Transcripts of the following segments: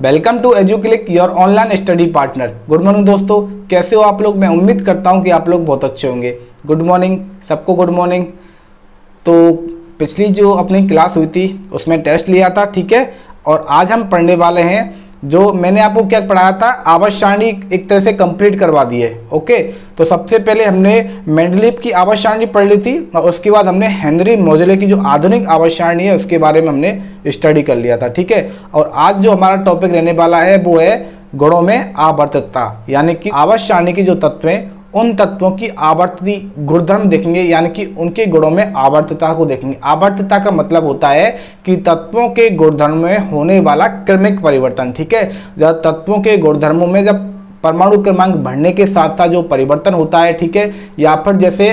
Welcome to Educlick your online study partner. Good morning दोस्तों, कैसे हो आप लोग। मैं उम्मीद करता हूं कि आप लोग बहुत अच्छे होंगे। गुड मॉर्निंग सबको, गुड मॉर्निंग। तो पिछली जो अपनी क्लास हुई थी उसमें टेस्ट लिया था, ठीक है। और आज हम पढ़ने वाले हैं जो मैंने आपको क्या पढ़ाया था, आवर्त सारणी एक तरह से कंप्लीट करवा दी है। ओके, तो सबसे पहले हमने मेंडलीव की आवर्त सारणी पढ़ ली थी और उसके बाद हमने हेनरी मोजले की जो आधुनिक आवर्त सारणी है उसके बारे में हमने स्टडी कर लिया था, ठीक है। और आज जो हमारा टॉपिक रहने वाला है वो है गुणों में आवर्तता, यानी कि आवर्त सारणी के जो तत्व हैं उन तत्वों की आवर्ती गुणधर्म देखेंगे, यानी कि उनके गुणों में आवर्तता को देखेंगे। आवर्तता का मतलब होता है कि तत्वों के गुणधर्म में होने वाला क्रमिक परिवर्तन, ठीक है। जब तत्वों के गुणधर्मों में जब परमाणु क्रमांक बढ़ने के साथ साथ जो परिवर्तन होता है, ठीक है, या फिर जैसे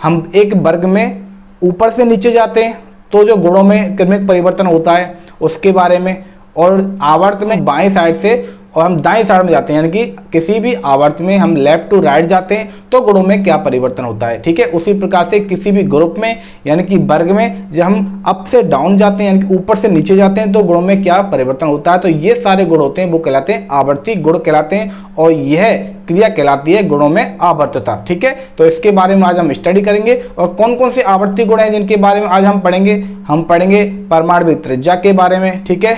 हम एक वर्ग में ऊपर से नीचे जाते हैं तो जो गुणों में क्रमिक परिवर्तन होता है उसके बारे में, और आवर्त में बाएं साइड से और हम दाएं साइड में जाते हैं, यानी कि किसी भी आवर्त में हम लेफ्ट टू राइट जाते हैं तो गुणों में क्या परिवर्तन होता है, ठीक है। उसी प्रकार से किसी भी ग्रुप में यानी कि वर्ग में जब हम अप से डाउन जाते हैं, यानी कि ऊपर से नीचे जाते हैं तो गुणों में क्या परिवर्तन होता है। तो ये सारे गुण होते हैं वो कहलाते हैं आवर्ती गुण कहलाते हैं, और यह क्रिया कहलाती है गुणों में आवर्तता, ठीक है। तो इसके बारे में आज हम स्टडी करेंगे। और कौन कौन से आवर्ती गुण हैं जिनके बारे में आज हम पढ़ेंगे परमाणविक त्रिज्या के बारे में, ठीक है,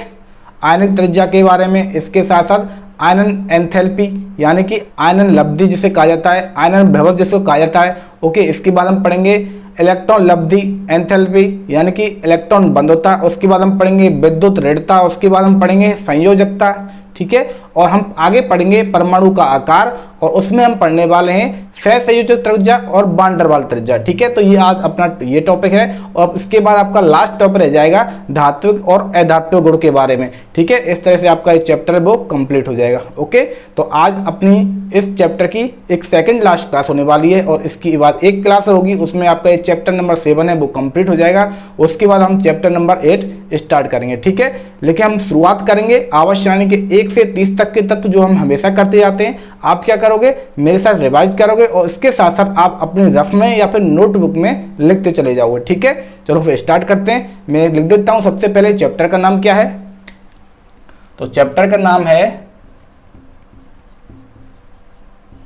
आयनिक त्रिज्या के बारे में, इसके साथ साथ आयनन एंथैल्पी यानी कि आयनन लब्धि जिसे कहा जाता है, आयनन भ्रमण जिसको कहा जाता है। ओके, इसके बाद हम पढ़ेंगे इलेक्ट्रॉन लब्धि एंथैल्पी यानी कि इलेक्ट्रॉन बंधुता। उसके बाद हम पढ़ेंगे विद्युत ऋणता। उसके बाद हम पढ़ेंगे संयोजकता, ठीक है। और हम आगे पढ़ेंगे परमाणु का आकार, और उसमें हम पढ़ने वाले हैं सहसंयोजक त्रिज्या और वान डेर वाल्स त्रिज्या, ठीक है। तो ये आज अपना ये टॉपिक है। और इसके बाद आपका लास्ट टॉपिक रह जाएगा धात्विक और अधात्विक गुण के बारे में, ठीक है। इस तरह से आपका ये चैप्टर वो कंप्लीट हो जाएगा। ओके, तो आज अपनी इस चैप्टर की एक सेकंड लास्ट क्लास होने वाली है, और इसके बाद एक क्लास होगी उसमें आपका ये चैप्टर नंबर 7 है वो कंप्लीट हो जाएगा। उसके बाद हम चैप्टर नंबर 8 स्टार्ट करेंगे, ठीक है। लेकिन हम शुरुआत करेंगे आवर्त सारणी के 1 से 30 तक के तत्व जो हम हमेशा करते जाते हैं। आप क्या करोगे, मेरे साथ रिवाइज करोगे और इसके साथ साथ आप अपने रफ में या फिर नोटबुक में लिखते चले जाओगे, ठीक है। चलो फिर स्टार्ट करते हैं। मैं लिख देता हूं सबसे पहले चैप्टर का नाम क्या है। तो चैप्टर का नाम है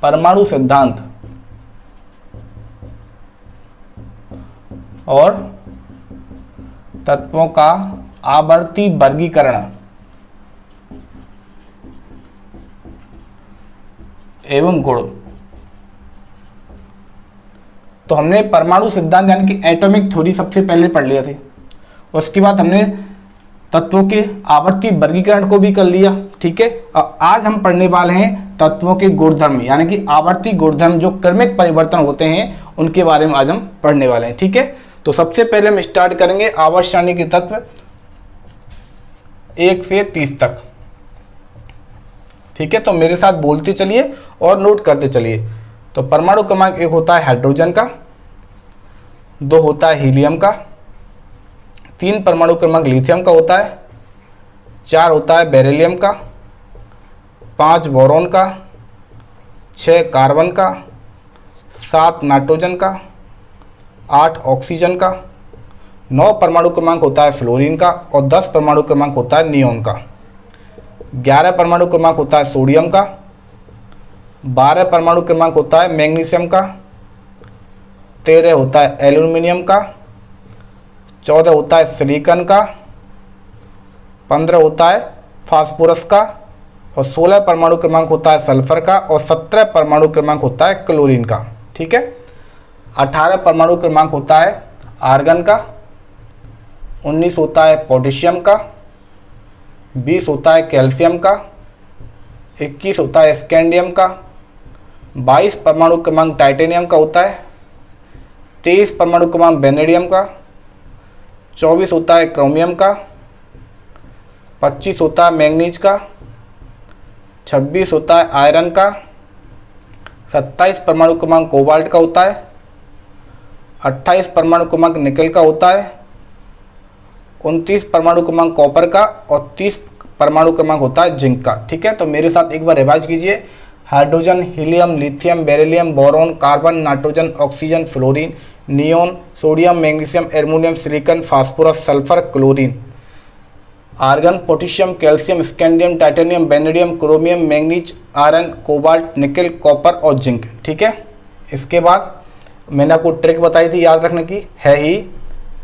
परमाणु सिद्धांत और तत्वों का आवर्ती वर्गीकरण एवं गुण। तो हमने परमाणु सिद्धांत यानी कि एटॉमिक थ्योरी सबसे पहले पढ़ लिया थे। उसके बाद हमने तत्वों के आवर्ती वर्गीकरण को भी कर लिया, ठीक है। और आज हम पढ़ने वाले हैं तत्वों के गुणधर्म यानी कि आवर्ती गुणधर्म जो क्रमिक परिवर्तन होते हैं उनके बारे में आज हम पढ़ने वाले हैं, ठीक है। तो सबसे पहले हम स्टार्ट करेंगे आवर्त सारणी के तत्व 1 से 30 तक, ठीक है। तो मेरे साथ बोलते चलिए और नोट करते चलिए। तो परमाणु क्रमांक 1 होता है हाइड्रोजन का, 2 होता है हीलियम का, 3 परमाणु क्रमांक लिथियम का होता है, 4 होता है बेरिलियम का, 5 बोरॉन का, 6 कार्बन का, 7 नाइट्रोजन का, 8 ऑक्सीजन का, 9 परमाणु क्रमांक होता है फ्लोरीन का, और 10 परमाणु क्रमांक होता है नियोन का, 11 परमाणु क्रमांक होता है सोडियम का, 12 परमाणु क्रमांक होता है मैग्नीशियम का, 13 होता है एल्यूमिनियम का, 14 होता है सिलिकॉन का, 15 होता है फास्फोरस का, और 16 परमाणु क्रमांक होता है सल्फर का, और 17 परमाणु क्रमांक होता है क्लोरीन का, ठीक है। 18 परमाणु क्रमांक होता है आर्गन का, 19 होता है पोटेशियम का, 20 होता है कैल्शियम का, 21 होता है स्कैंडियम का, 22 परमाणु क्रमांक टाइटेनियम का होता है, 23 परमाणु क्रमांक वेनेडियम का, 24 होता है क्रोमियम का, 25 होता है मैंगनीज का, 26 होता है आयरन का, 27 परमाणु क्रमांक कोबाल्ट का होता है, 28 परमाणु क्रमांक निकल का होता है, 29 परमाणु क्रमांक कॉपर का, और 30 परमाणु क्रमांक होता है जिंक का, ठीक है। तो मेरे साथ एक बार रिवाइज कीजिए। Hydrogen, helium, lithium, beryllium, boron, carbon, nitrogen, oxygen, fluorine, neon, sodium, magnesium, aluminium, silicon, phosphorus, sulphur, chlorine. Argon, potassium, calcium, scandium, titanium, vanadium, chromium, manganese, iron, cobalt, nickel, copper और जिंक। ठीक है, इसके बाद मैंने आपको trick बताई थी याद रखने की, है ही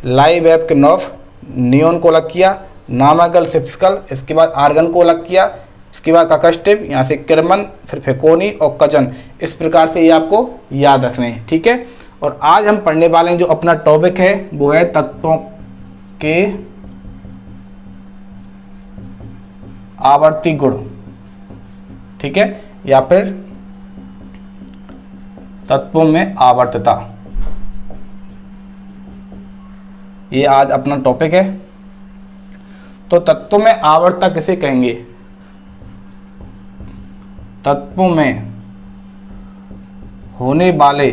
लाइबेक्नोफ, नियोन को अलग किया, नामागल, सिप्सकल, इसके बाद आर्गन को अलग किया, इसके बाद काकस्टिव, यहाँ से किरमन, फिर फेकोनी और कजन। इस प्रकार से ये आपको याद रखने हैं। ठीक है, और आज हम पढ़ने वाले हैं जो अपना टॉपिक है वो है तत्वों के आवर्ती गुण। ठीक है, या फिर तत्वों में आवर्तता, ये आज अपना टॉपिक है। तो तत्वों में आवर्तता किसे कहेंगे? तत्वों में होने वाले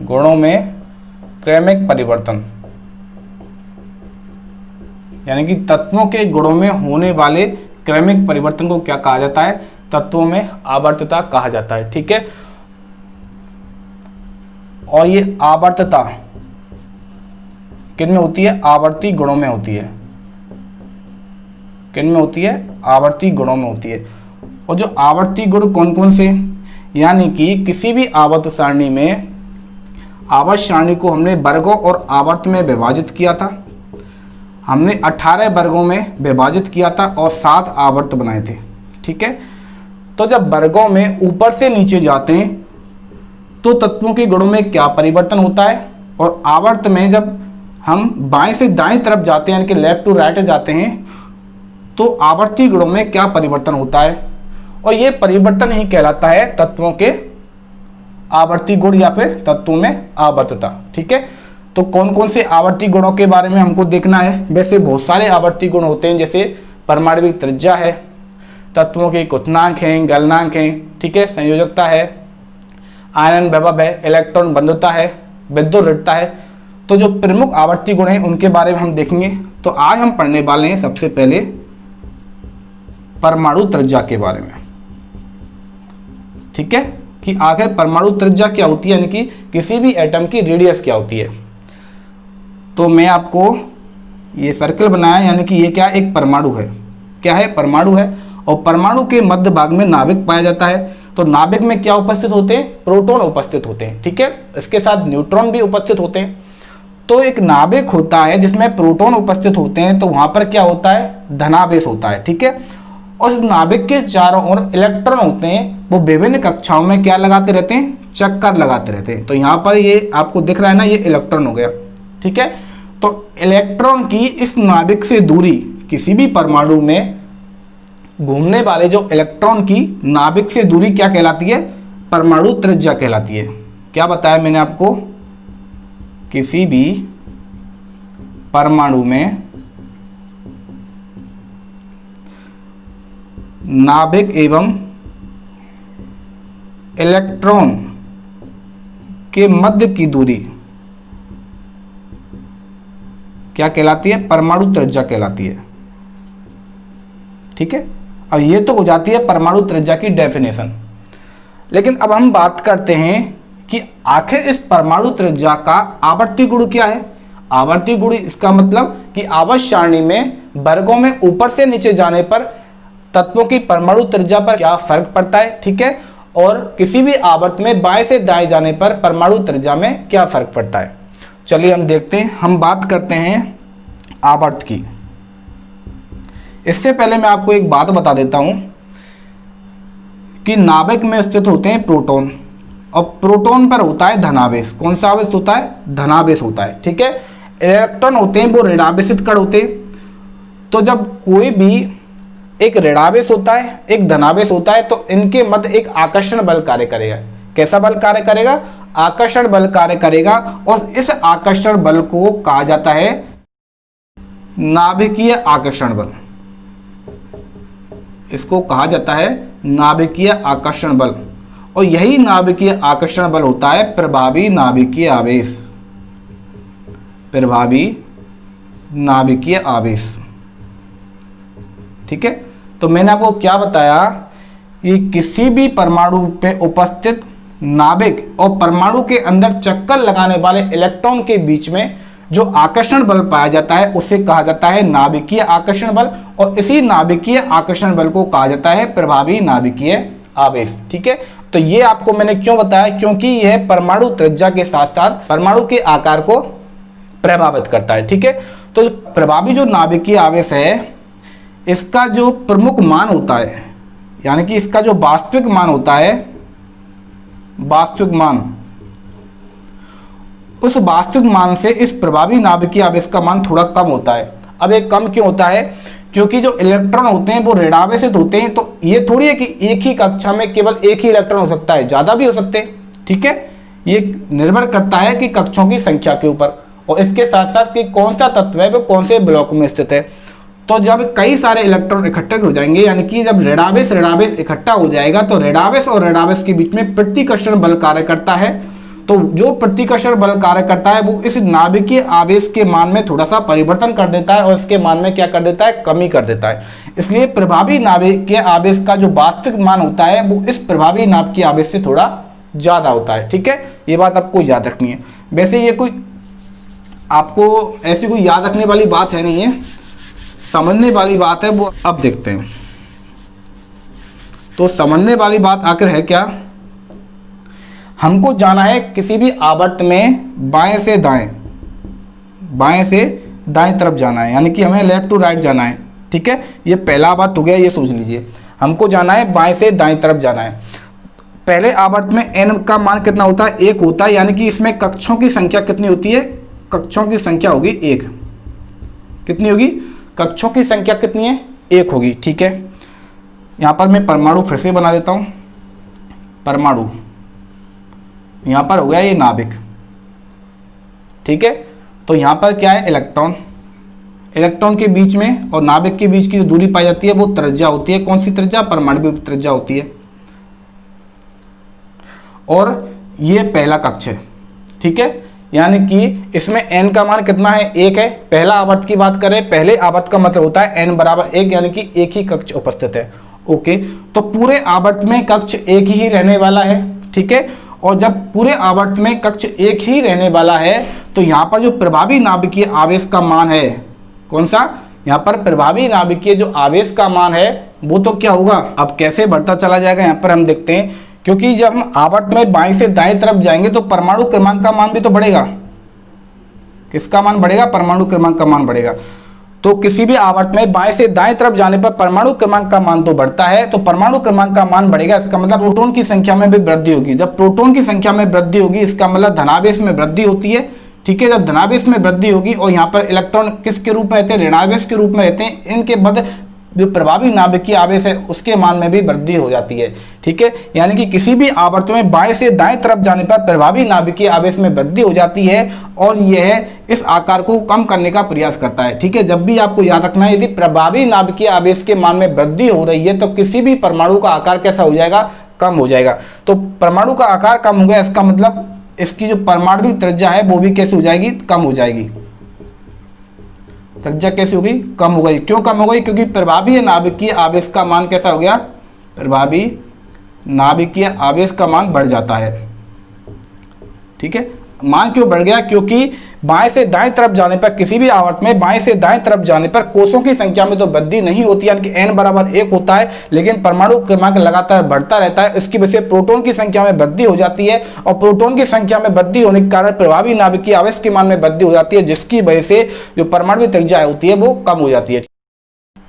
गुणों में क्रमिक परिवर्तन, यानी कि तत्वों के गुणों में होने वाले क्रमिक परिवर्तन को क्या कहा जाता है? तत्वों में आवर्तता कहा जाता है। ठीक है, और ये आवर्तता किन में होती है? आवर्ती गुणों में होती है। किन में होती है? आवर्ती गुणों में होती है। और जो आवर्ती गुण कौन कौन से? यानी कि किसी भी आवर्त सारणी में, आवर्त सारणी को हमने वर्गों और आवर्त में विभाजित किया था। हमने 18 वर्गों में विभाजित किया था और 7 आवर्त बनाए थे। ठीक है, तो जब वर्गों में ऊपर से नीचे जाते हैं तो तत्वों के गुणों में क्या परिवर्तन होता है, और आवर्त में जब हम बाएं से दाएं तरफ जाते हैं, यानी कि लेफ्ट टू राइट जाते हैं, तो आवर्ती गुणों में क्या परिवर्तन होता है, और ये परिवर्तन ही कहलाता है तत्वों के आवर्ती गुण या फिर तत्वों में आवर्तता। ठीक है, तो कौन कौन से आवर्ती गुणों के बारे में हमको देखना है? वैसे बहुत सारे आवर्ती गुण होते हैं, जैसे परमाणविक त्रिज्या है, तत्वों के क्वथनांक हैं, गलनांक हैं, ठीक है, संयोजकता है, आयनन वैभव है, इलेक्ट्रॉन बंधुता है, विद्युत ऋणता है। तो जो प्रमुख आवर्ती गुण हैं उनके बारे में हम देखेंगे। तो आज हम पढ़ने वाले हैं सबसे पहले परमाणु त्रिज्या के बारे में। ठीक है, कि आखिर परमाणु त्रिज्या क्या होती है, यानी कि किसी भी एटम की रेडियस क्या होती है। तो मैं आपको ये सर्कल बनाया, यानी कि ये क्या, एक परमाणु है। क्या है? परमाणु है, और परमाणु के मध्य भाग में नाभिक पाया जाता है। तो नाभिक में क्या उपस्थित होते हैं? प्रोटॉन उपस्थित होते हैं। ठीक है, इसके साथ न्यूट्रॉन भी उपस्थित होते हैं। तो एक नाभिक होता है जिसमें प्रोटॉन उपस्थित होते हैं, तो वहां पर क्या होता है? धनावेश होता है। ठीक है, और इस नाभिक के चारों ओर इलेक्ट्रॉन होते हैं, वो विभिन्न कक्षाओं में क्या लगाते रहते हैं? चक्कर लगाते रहते हैं। तो यहाँ पर ये आपको दिख रहा है ना, ये इलेक्ट्रॉन हो गया। ठीक है, तो इलेक्ट्रॉन की इस नाभिक से दूरी, किसी भी परमाणु में घूमने वाले जो इलेक्ट्रॉन की नाभिक से दूरी क्या कहलाती है? परमाणु त्रिज्या कहलाती है। क्या बताया मैंने आपको? किसी भी परमाणु में नाभिक एवं इलेक्ट्रॉन के मध्य की दूरी क्या कहलाती है? परमाणु त्रिज्या कहलाती है। ठीक है, अब ये तो हो जाती है परमाणु त्रिज्या की डेफिनेशन। लेकिन अब हम बात करते हैं कि आखिर इस परमाणु त्रिज्या का आवर्ती गुण क्या है। आवर्ती गुण इसका मतलब कि आवर्त सारणी में वर्गों में ऊपर से नीचे जाने पर तत्वों की परमाणु त्रिज्या पर क्या फर्क पड़ता है। ठीक है, और किसी भी आवर्त में बाएं से दाएं जाने पर परमाणु त्रिज्या में क्या फर्क पड़ता है। चलिए हम देखते हैं। हम बात करते हैं आवर्त की। इससे पहले मैं आपको एक बात बता देता हूं कि नाभिक में स्थित होते हैं प्रोटॉन, और प्रोटॉन पर होता है धनावेश। कौन सा आवेश होता है? धनावेश होता है। ठीक है, इलेक्ट्रॉन होते हैं वो ऋणावेशित कण होते हैं। तो जब कोई भी एक ऋणावेश होता है, एक धनावेश होता है, तो इनके मध्य एक आकर्षण बल कार्य करेगा। कैसा बल कार्य करेगा? आकर्षण बल कार्य करेगा, और इस आकर्षण बल को कहा जाता है नाभिकीय आकर्षण बल। इसको कहा जाता है नाभिकीय आकर्षण बल, और यही नाभिकीय आकर्षण बल होता है प्रभावी नाभिकीय आवेश। प्रभावी नाभिकीय आवेश। ठीक है, तो मैंने आपको क्या बताया? ये किसी भी परमाणु पे उपस्थित नाभिक और परमाणु के अंदर चक्कर लगाने वाले इलेक्ट्रॉन के बीच में जो आकर्षण बल पाया जाता है उसे कहा जाता है नाभिकीय आकर्षण बल, और इसी नाभिकीय आकर्षण बल को कहा जाता है प्रभावी नाभिकीय आवेश। ठीक है, तो ये आपको मैंने क्यों बताया, क्योंकि यह परमाणु त्रिज्या के साथ साथ परमाणु के आकार को प्रभावित करता है। ठीक है, तो प्रभावी जो नाभिकीय आवेश है इसका जो प्रमुख मान होता है, यानी कि इसका जो वास्तविक मान होता है, वास्तविक मान, उस वास्तविक मान से इस प्रभावी नाभिकीय आवेश का मान थोड़ा कम होता है। अब ये कम क्यों होता है, क्योंकि जो इलेक्ट्रॉन होते हैं वो ऋणावेशित होते हैं, तो ये थोड़ी है कि एक ही कक्षा में केवल एक ही इलेक्ट्रॉन हो सकता है, ज़्यादा भी हो सकते हैं। ठीक है, ये निर्भर करता है कि कक्षों की संख्या के ऊपर, और इसके साथ साथ कि कौन सा तत्व है वो कौन से ब्लॉक में स्थित है। तो जब कई सारे इलेक्ट्रॉन इकट्ठे हो जाएंगे, यानी कि जब ऋणावेश इकट्ठा हो जाएगा, तो ऋणावेश और ऋणावेश के बीच में प्रतिकर्षण बल कार्य करता है। तो जो प्रतिकर्षण बल कार्य करता है वो इस नाभिकीय आवेश के मान में थोड़ा सा परिवर्तन कर देता है, और इसके मान में क्या कर देता है, कमी कर देता है। इसलिए प्रभावी नाभिकीय आवेश का जो वास्तविक मान होता है वो इस प्रभावी नाभिकीय आवेश से थोड़ा ज्यादा होता है। ठीक है, ये बात आपको याद रखनी है। वैसे ये कोई आपको ऐसी कोई याद रखने वाली बात है नहीं है, समझने वाली बात है, वो अब देखते हैं। तो समझने वाली बात आखिर है क्या, हमको जाना है किसी भी आवर्त में बाएं से दाएं, बाएं से दाएं तरफ जाना है, यानी कि हमें लेफ्ट टू राइट जाना है। ठीक है, ये पहला आवर्त हो गया, ये सोच लीजिए। हमको जाना है बाएं से दाएं तरफ जाना है। पहले आवर्त में n का मान कितना होता है, 1 होता है, यानी कि इसमें कक्षों की संख्या कितनी होती है, कक्षों की संख्या होगी 1। कितनी होगी, कक्षों की संख्या कितनी है, 1 होगी। ठीक है, यहाँ पर मैं परमाणु फिर से बना देता हूँ। परमाणु यहाँ पर हो गया ये नाभिक। ठीक है, तो यहाँ पर क्या है, इलेक्ट्रॉन। इलेक्ट्रॉन के बीच में और नाभिक के बीच की जो दूरी पाई जाती है वो त्रिज्या होती है। कौन सी त्रिज्या, परमाणु त्रिज्या होती है। और ये पहला कक्ष है। ठीक है, यानी कि इसमें n का मान कितना है, 1 है। पहला आवर्त की बात करें, पहले आवर्त का मतलब होता है n बराबर 1, यानी कि एक ही कक्ष उपस्थित है। ओके, तो पूरे आवर्त में कक्ष एक ही रहने वाला है। ठीक है, और जब पूरे आवर्त में कक्ष एक ही रहने वाला है तो यहाँ पर जो प्रभावी नाभिकीय आवेश का मान है, कौन सा, यहाँ पर प्रभावी नाभिकीय जो आवेश का मान है वो तो क्या होगा, अब कैसे बढ़ता चला जाएगा यहाँ पर हम देखते हैं। क्योंकि जब हम आवर्त में बाएं से दाएं तरफ जाएंगे तो परमाणु क्रमांक का मान भी तो बढ़ेगा। किसका मान बढ़ेगा, परमाणु क्रमांक का मान बढ़ेगा। तो किसी भी आवर्त में बाएं से दाएं तरफ जाने पर परमाणु क्रमांक का मान तो बढ़ता है, तो परमाणु क्रमांक का मान बढ़ेगा, इसका मतलब प्रोटॉन की संख्या में भी वृद्धि होगी। जब प्रोटॉन की संख्या में वृद्धि होगी इसका मतलब धनावेश में वृद्धि होती है। ठीक है, जब धनावेश में वृद्धि होगी और यहाँ पर इलेक्ट्रॉन किसके रूप में रहते हैं, ऋणावेश के रूप में रहते हैं, इनके बाद जो प्रभावी नाभिकीय आवेश है उसके मान में भी वृद्धि हो जाती है। ठीक है, यानी कि किसी भी आवर्त में बाएं से दाएं तरफ जाने पर प्रभावी नाभिकीय आवेश में वृद्धि हो जाती है और यह इस आकार को कम करने का प्रयास करता है। ठीक है, जब भी आपको याद रखना है, यदि प्रभावी नाभिकीय आवेश के मान में वृद्धि हो रही है तो किसी भी परमाणु का आकार कैसा हो जाएगा, कम हो जाएगा। तो परमाणु का आकार कम हो गया, इसका मतलब इसकी जो परमाणु त्रिज्या है वो भी कैसे हो जाएगी, कम हो जाएगी। त्रिज्या कैसी हो गई, कम हो गई। क्यों कम हो गई, क्योंकि प्रभावी नाभिकीय आवेश का मान कैसा हो गया, प्रभावी नाभिकीय आवेश का मान बढ़ जाता है। ठीक है, मान क्यों बढ़ गया, क्योंकि बाएं से दाएं तरफ जाने पर, किसी भी आवर्त में बाएं से दाएं तरफ जाने पर कोषों की संख्या में तो वृद्धि नहीं होती, यानी कि n बराबर 1 होता है, लेकिन परमाणु क्रमांक लगातार बढ़ता रहता है। इसकी वजह से प्रोटॉन की संख्या में वृद्धि हो जाती है और प्रोटॉन की संख्या में वृद्धि होने के कारण प्रभावी नाभिकीय आवेश के मान में वृद्धि हो जाती है, जिसकी वजह से जो परमाणु त्रिज्या होती है वो कम हो जाती है।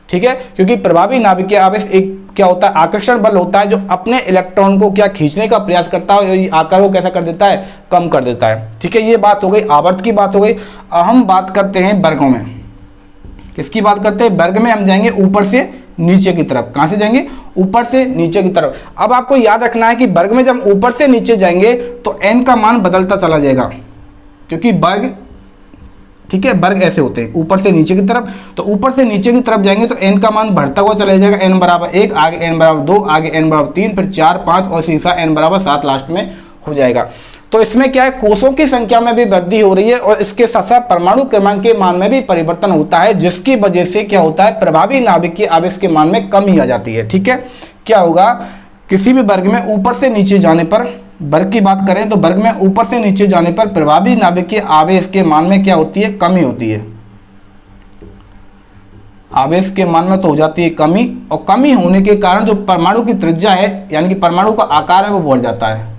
ठीक है, क्योंकि प्रभावी नाभिकीय आवेश एक क्या होता है, आकर्षण बल होता है जो अपने इलेक्ट्रॉन को क्या खींचने का प्रयास करता है और आकार को कैसा कर देता है, कम कर देता है। ठीक है, ये बात हो गई, आवर्त की बात हो गई। हम बात करते हैं वर्गों में। किसकी बात करते हैं, वर्ग में हम जाएंगे ऊपर से नीचे की तरफ। कहां से जाएंगे, ऊपर से नीचे की तरफ। अब आपको याद रखना है कि वर्ग में जब ऊपर से नीचे जाएंगे तो n का मान बदलता चला जाएगा, क्योंकि वर्ग, ठीक है, वर्ग ऐसे होते हैं ऊपर से नीचे की तरफ। तो ऊपर से नीचे की तरफ जाएंगे तो n का मान बढ़ता हुआ चला जाएगा, n बराबर 1, आगे n बराबर 2, आगे n बराबर 3, फिर 4, 5 और शीशा n बराबर 7 लास्ट में हो जाएगा। तो इसमें क्या है, कोषों की संख्या में भी वृद्धि हो रही है और इसके साथ साथ परमाणु क्रमांक के मान में भी परिवर्तन होता है, जिसकी वजह से क्या होता है, प्रभावी नाभिकीय आवेश के मान में कमी आ जाती है। ठीक है, क्या होगा, किसी भी वर्ग में ऊपर से नीचे जाने पर वर्ग की बात करें तो वर्ग में ऊपर से नीचे जाने पर प्रभावी नाभिकीय आवेश के मान में क्या होती है, कमी होती है। आवेश के मान में तो हो जाती है कमी, और कमी होने के कारण जो परमाणु की त्रिज्या है यानी कि परमाणु का आकार है वो बढ़ जाता है,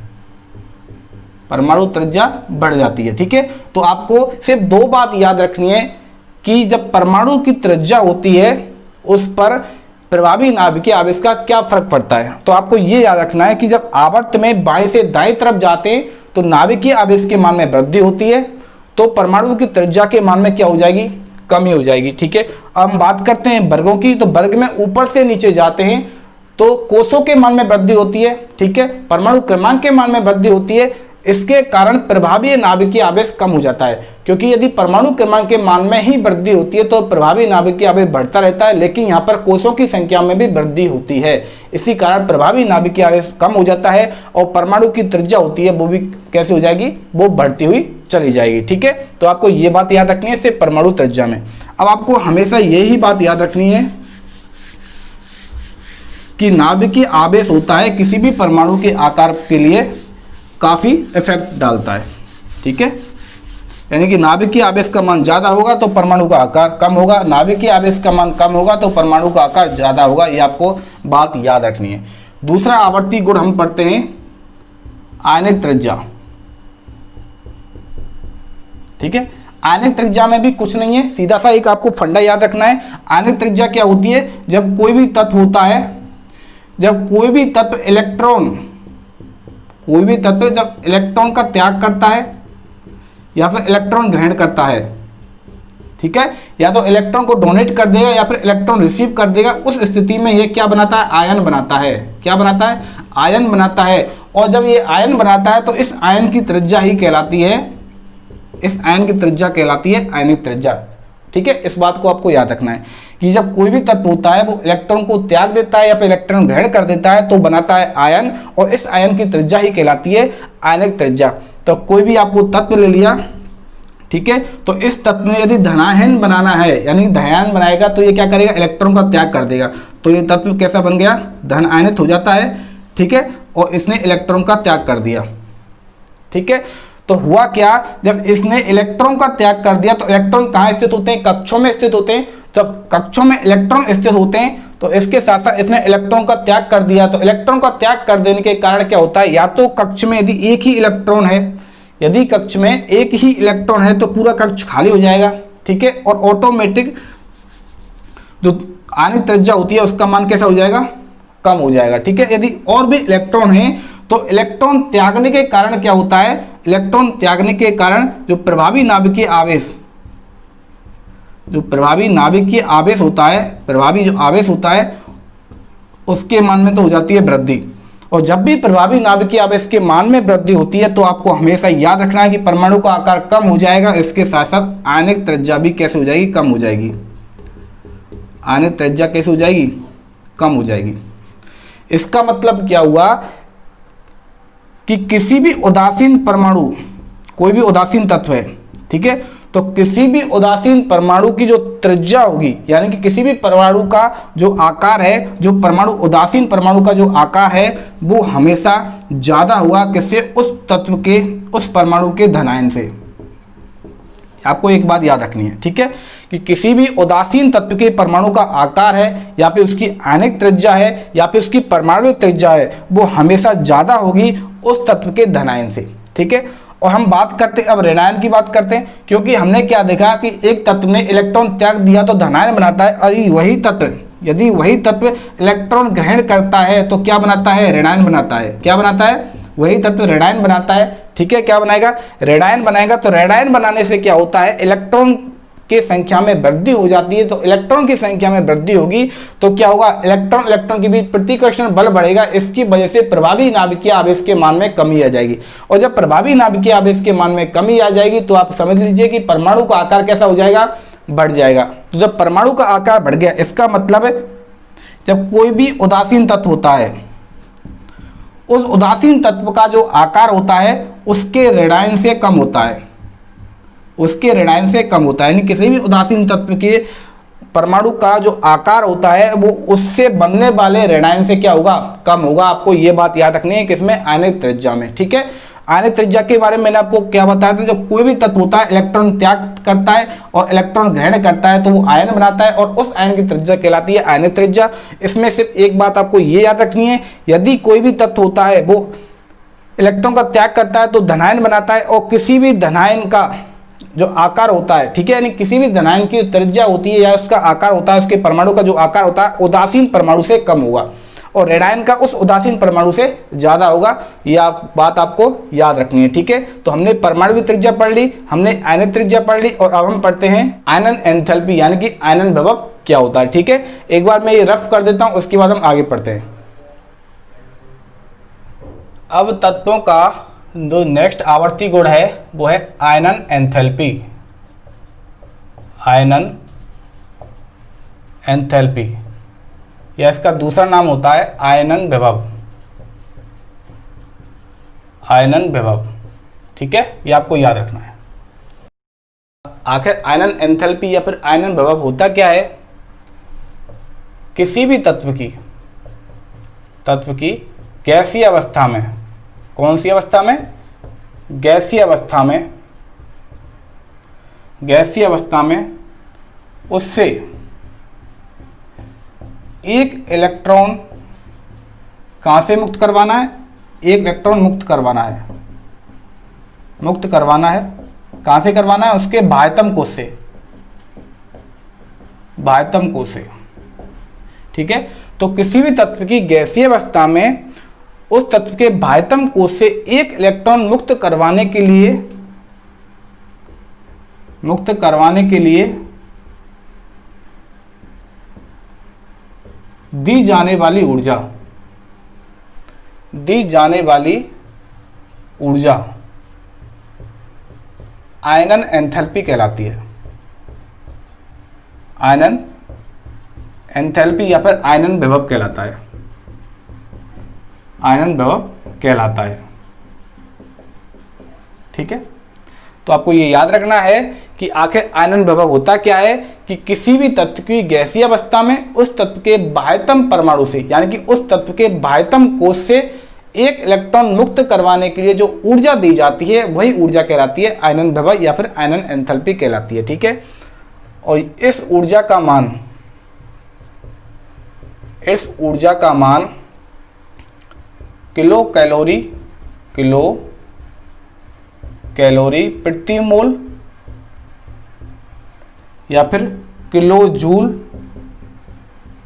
परमाणु त्रिज्या बढ़ जाती है। ठीक है, तो आपको सिर्फ दो बात याद रखनी है कि जब परमाणु की त्रिज्या होती है उस पर प्रभावी नाभिकीय आवेश का क्या फर्क पड़ता है। तो आपको ये याद रखना है कि जब आवर्त में बाएं से दाएं तरफ जाते हैं तो नाभिकीय आवेश के मान में वृद्धि होती है, तो परमाणु की त्रिज्या के मान में क्या हो जाएगी, कमी हो जाएगी। ठीक है, अब हम बात करते हैं वर्गों की, तो वर्ग में ऊपर से नीचे जाते हैं तो कोषों के मान में वृद्धि होती है। ठीक है, परमाणु क्रमांक के मान में वृद्धि होती है, इसके कारण प्रभावी नाभिकीय आवेश कम हो जाता है, क्योंकि यदि परमाणु क्रमांक के मान में ही वृद्धि होती है तो प्रभावी नाभिकीय आवेश बढ़ता रहता है, लेकिन यहाँ पर कोषों की संख्या में भी वृद्धि होती है, इसी कारण प्रभावी नाभिकीय आवेश कम हो जाता है और परमाणु की त्रिज्या होती है वो भी कैसे हो जाएगी, वो बढ़ती हुई चली जाएगी। ठीक है, तो आपको ये बात याद रखनी है सिर्फ परमाणु त्रिज्या में। अब आपको हमेशा यही बात याद रखनी है कि नाभिकीय आवेश होता है किसी भी परमाणु के आकार के लिए काफी इफेक्ट डालता है। ठीक है, यानी कि नाभिकीय आवेश का मान ज्यादा होगा तो परमाणु का आकार कम होगा, नाभिकीय आवेश का मान कम होगा तो परमाणु का आकार ज्यादा होगा, ये आपको बात याद रखनी है। दूसरा आवर्ती गुण हम पढ़ते हैं आयनिक त्रिज्या। ठीक है, आयनिक त्रिज्या में भी कुछ नहीं है, सीधा सा एक आपको फंडा याद रखना है। आयनिक त्रिज्या क्या होती है, जब कोई भी तत्व होता है, जब कोई भी तत्व इलेक्ट्रॉन, कोई भी तत्व जब इलेक्ट्रॉन का त्याग करता है या फिर इलेक्ट्रॉन ग्रहण करता है, ठीक है, या तो इलेक्ट्रॉन को डोनेट कर देगा या फिर इलेक्ट्रॉन रिसीव कर देगा, उस स्थिति में ये क्या बनाता है, आयन बनाता है। क्या बनाता है, आयन बनाता है। और जब ये आयन बनाता है तो इस आयन की त्रिज्या ही कहलाती है, इस आयन की त्रिज्या कहलाती है आयनिक त्रिज्या। ठीक है, इस बात को आपको याद रखना है कि जब कोई भी तत्व होता है वो इलेक्ट्रॉन को त्याग देता है या फिर इलेक्ट्रॉन ग्रहण कर देता है तो बनाता है आयन, और इस आयन की त्रिज्या ही कहलाती है आयनिक त्रिज्या। तो कोई भी आपको तत्व ले लिया, ठीक है, तो इस तत्व में यदि धनायन बनाना है यानी धनायन बनाएगा तो ये क्या करेगा, इलेक्ट्रॉन का त्याग कर देगा, तो ये तत्व कैसा बन गया, धन आयनित हो जाता है। ठीक है, और इसने इलेक्ट्रॉन का त्याग कर दिया। ठीक है, तो हुआ क्या, जब इसने इलेक्ट्रॉन का त्याग कर दिया तो इलेक्ट्रॉन कहाँ स्थित होते हैं, कक्षों में स्थित होते हैं। तो कक्षों में इलेक्ट्रॉन स्थित होते हैं तो इसके साथ साथ इसने इलेक्ट्रॉन का त्याग कर दिया, तो इलेक्ट्रॉन का त्याग कर देने के कारण क्या होता है, या तो कक्ष में यदि एक ही इलेक्ट्रॉन है, यदि कक्ष में एक ही इलेक्ट्रॉन है तो पूरा कक्ष खाली हो जाएगा। ठीक है, और ऑटोमेटिक जो आयनिक त्रिज्या होती है उसका मान कैसा हो जाएगा, कम हो जाएगा। ठीक है, यदि और भी इलेक्ट्रॉन है तो इलेक्ट्रॉन त्यागने के कारण क्या होता है, इलेक्ट्रॉन त्यागने के कारण जो प्रभावी नाभिकीय आवेश, जो प्रभावी नाभिकीय आवेश होता है, प्रभावी जो आवेश होता है उसके मान में तो हो जाती है वृद्धि। और जब भी प्रभावी नाभिकीय आवेश के मान में वृद्धि होती है तो आपको हमेशा याद रखना है कि परमाणु का आकार कम हो जाएगा, इसके साथ साथ आयनिक त्रिज्या भी कैसे हो जाएगी, कम हो जाएगी। आयनिक त्रिज्या कैसे हो जाएगी, कम हो जाएगी। इसका मतलब क्या हुआ कि किसी भी उदासीन परमाणु, कोई भी उदासीन तत्व है, ठीक है, तो किसी भी उदासीन परमाणु की जो त्रिज्या होगी, यानी कि किसी भी परमाणु का जो आकार है, जो परमाणु उदासीन परमाणु का जो आकार है वो हमेशा ज्यादा हुआ किससे, उस तत्व के, उस परमाणु के धनायन से। आपको एक बात याद रखनी है, ठीक है, कि किसी भी उदासीन तत्व के परमाणु का आकार है या फिर उसकी आयनिक त्रिज्या है या फिर उसकी परमाणु त्रिज्या है वो हमेशा ज्यादा होगी उस तत्व के धनायन से। ठीक है, और हम बात करते हैं अब ऋणायन की बात करते हैं, क्योंकि हमने क्या देखा कि एक तत्व ने इलेक्ट्रॉन त्याग दिया तो धनायन बनाता है, और यदि वही तत्व इलेक्ट्रॉन ग्रहण करता है तो क्या बनाता है, ऋणायन बनाता है। क्या बनाता है, वही तत्व ऋणायन बनाता है। ठीक है, क्या बनाएगा, ऋणायन बनाएगा। तो ऋणायन बनाने से क्या होता है, इलेक्ट्रॉन की संख्या में वृद्धि हो जाती है। तो इलेक्ट्रॉन की संख्या में वृद्धि होगी तो क्या होगा, इलेक्ट्रॉन के बीच प्रतिकर्षण बल बढ़ेगा, इसकी वजह से प्रभावी नाभिकीय आवेश के मान में कमी आ जाएगी। और जब प्रभावी नाभिकीय आवेश के मान में कमी आ जाएगी तो आप समझ लीजिए कि परमाणु का आकार कैसा हो जाएगा, बढ़ जाएगा। तो जब परमाणु का आकार बढ़ गया, इसका मतलब है जब कोई भी उदासीन तत्व होता है, उस उदासीन तत्व का जो आकार होता है उसके ऋणायन से कम होता है, उसके ऋणायन से कम होता है। यानी किसी भी उदासीन तत्व के परमाणु का जो आकार होता है वो उससे बनने वाले ऋणायन से क्या होगा, कम होगा। आपको ये बात याद रखनी है किसमें, आयनिक त्रिज्या में। ठीक है, आयनिक त्रिज्या के बारे में मैंने आपको क्या बताया था, जब कोई भी तत्व होता है इलेक्ट्रॉन त्याग करता है और इलेक्ट्रॉन ग्रहण करता है तो वो आयन बनाता है और उस आयन की त्रिज्या कहलाती है आयनिक त्रिज्या। इसमें सिर्फ एक बात आपको ये याद रखनी है, यदि कोई भी तत्व होता है वो इलेक्ट्रॉन का त्याग करता है तो धनायन बनाता है, और किसी भी धनायन का जो आकार होता है, ठीक है, यानी किसी भी धनायन की त्रिज्या होती है या उसका आकार होता है, उसके परमाणु का जो आकार होता है उदासीन परमाणु से कम होगा और ऋणायन का उस उदासीन परमाणु से ज्यादा होगा। यह बात आपको याद रखनी है। ठीक है, तो हमने परमाणु त्रिज्या पढ़ ली, हमने आयनिक त्रिज्या पढ़ ली, और अब हम पढ़ते हैं आयनन एंथैल्पी यानी कि आयनन विभव क्या होता है। ठीक है, एक बार मैं ये रफ कर देता हूं, उसके बाद हम आगे पढ़ते हैं। अब तत्वों का जो नेक्स्ट आवर्ती गुण है वो है आयनन एंथैल्पी। आयनन एंथैल्पी या इसका दूसरा नाम होता है आयनन विभव। आयनन विभव, ठीक है, ये आपको याद रखना है। आखिर आयनन एंथैल्पी या फिर आयनन विभव होता क्या है, किसी भी तत्व की गैसीय अवस्था में, कौन सी अवस्था में, गैसीय अवस्था में, गैसीय अवस्था में उससे एक इलेक्ट्रॉन कहां से मुक्त करवाना है, एक इलेक्ट्रॉन मुक्त करवाना है, मुक्त करवाना है, कहां से करवाना है, उसके बाह्यतम कोश से, बाह्यतम कोश से। ठीक है, तो किसी भी तत्व की गैसीय अवस्था में उस तत्व के बाह्यतम कोश से एक इलेक्ट्रॉन मुक्त करवाने के लिए, मुक्त करवाने के लिए दी जाने वाली ऊर्जा, दी जाने वाली ऊर्जा आयनन एंथैल्पी कहलाती है। आयनन एंथैल्पी या फिर आयनन विभव कहलाता है, आयनन विभव कहलाता है। ठीक है, तो आपको ये याद रखना है कि आखिर आयनन विभव होता क्या है, कि किसी भी तत्व की गैसीय अवस्था में उस तत्व के बाह्यतम परमाणु से, यानी कि उस तत्व के बाह्यतम कोश से एक इलेक्ट्रॉन मुक्त करवाने के लिए जो ऊर्जा दी जाती है वही ऊर्जा कहलाती है आयनन विभव या फिर आयनन एंथैल्पी कहलाती है। ठीक है, और इस ऊर्जा का मान, इस ऊर्जा का मान किलो कैलोरी, किलो कैलोरी प्रति मोल या फिर किलो जूल,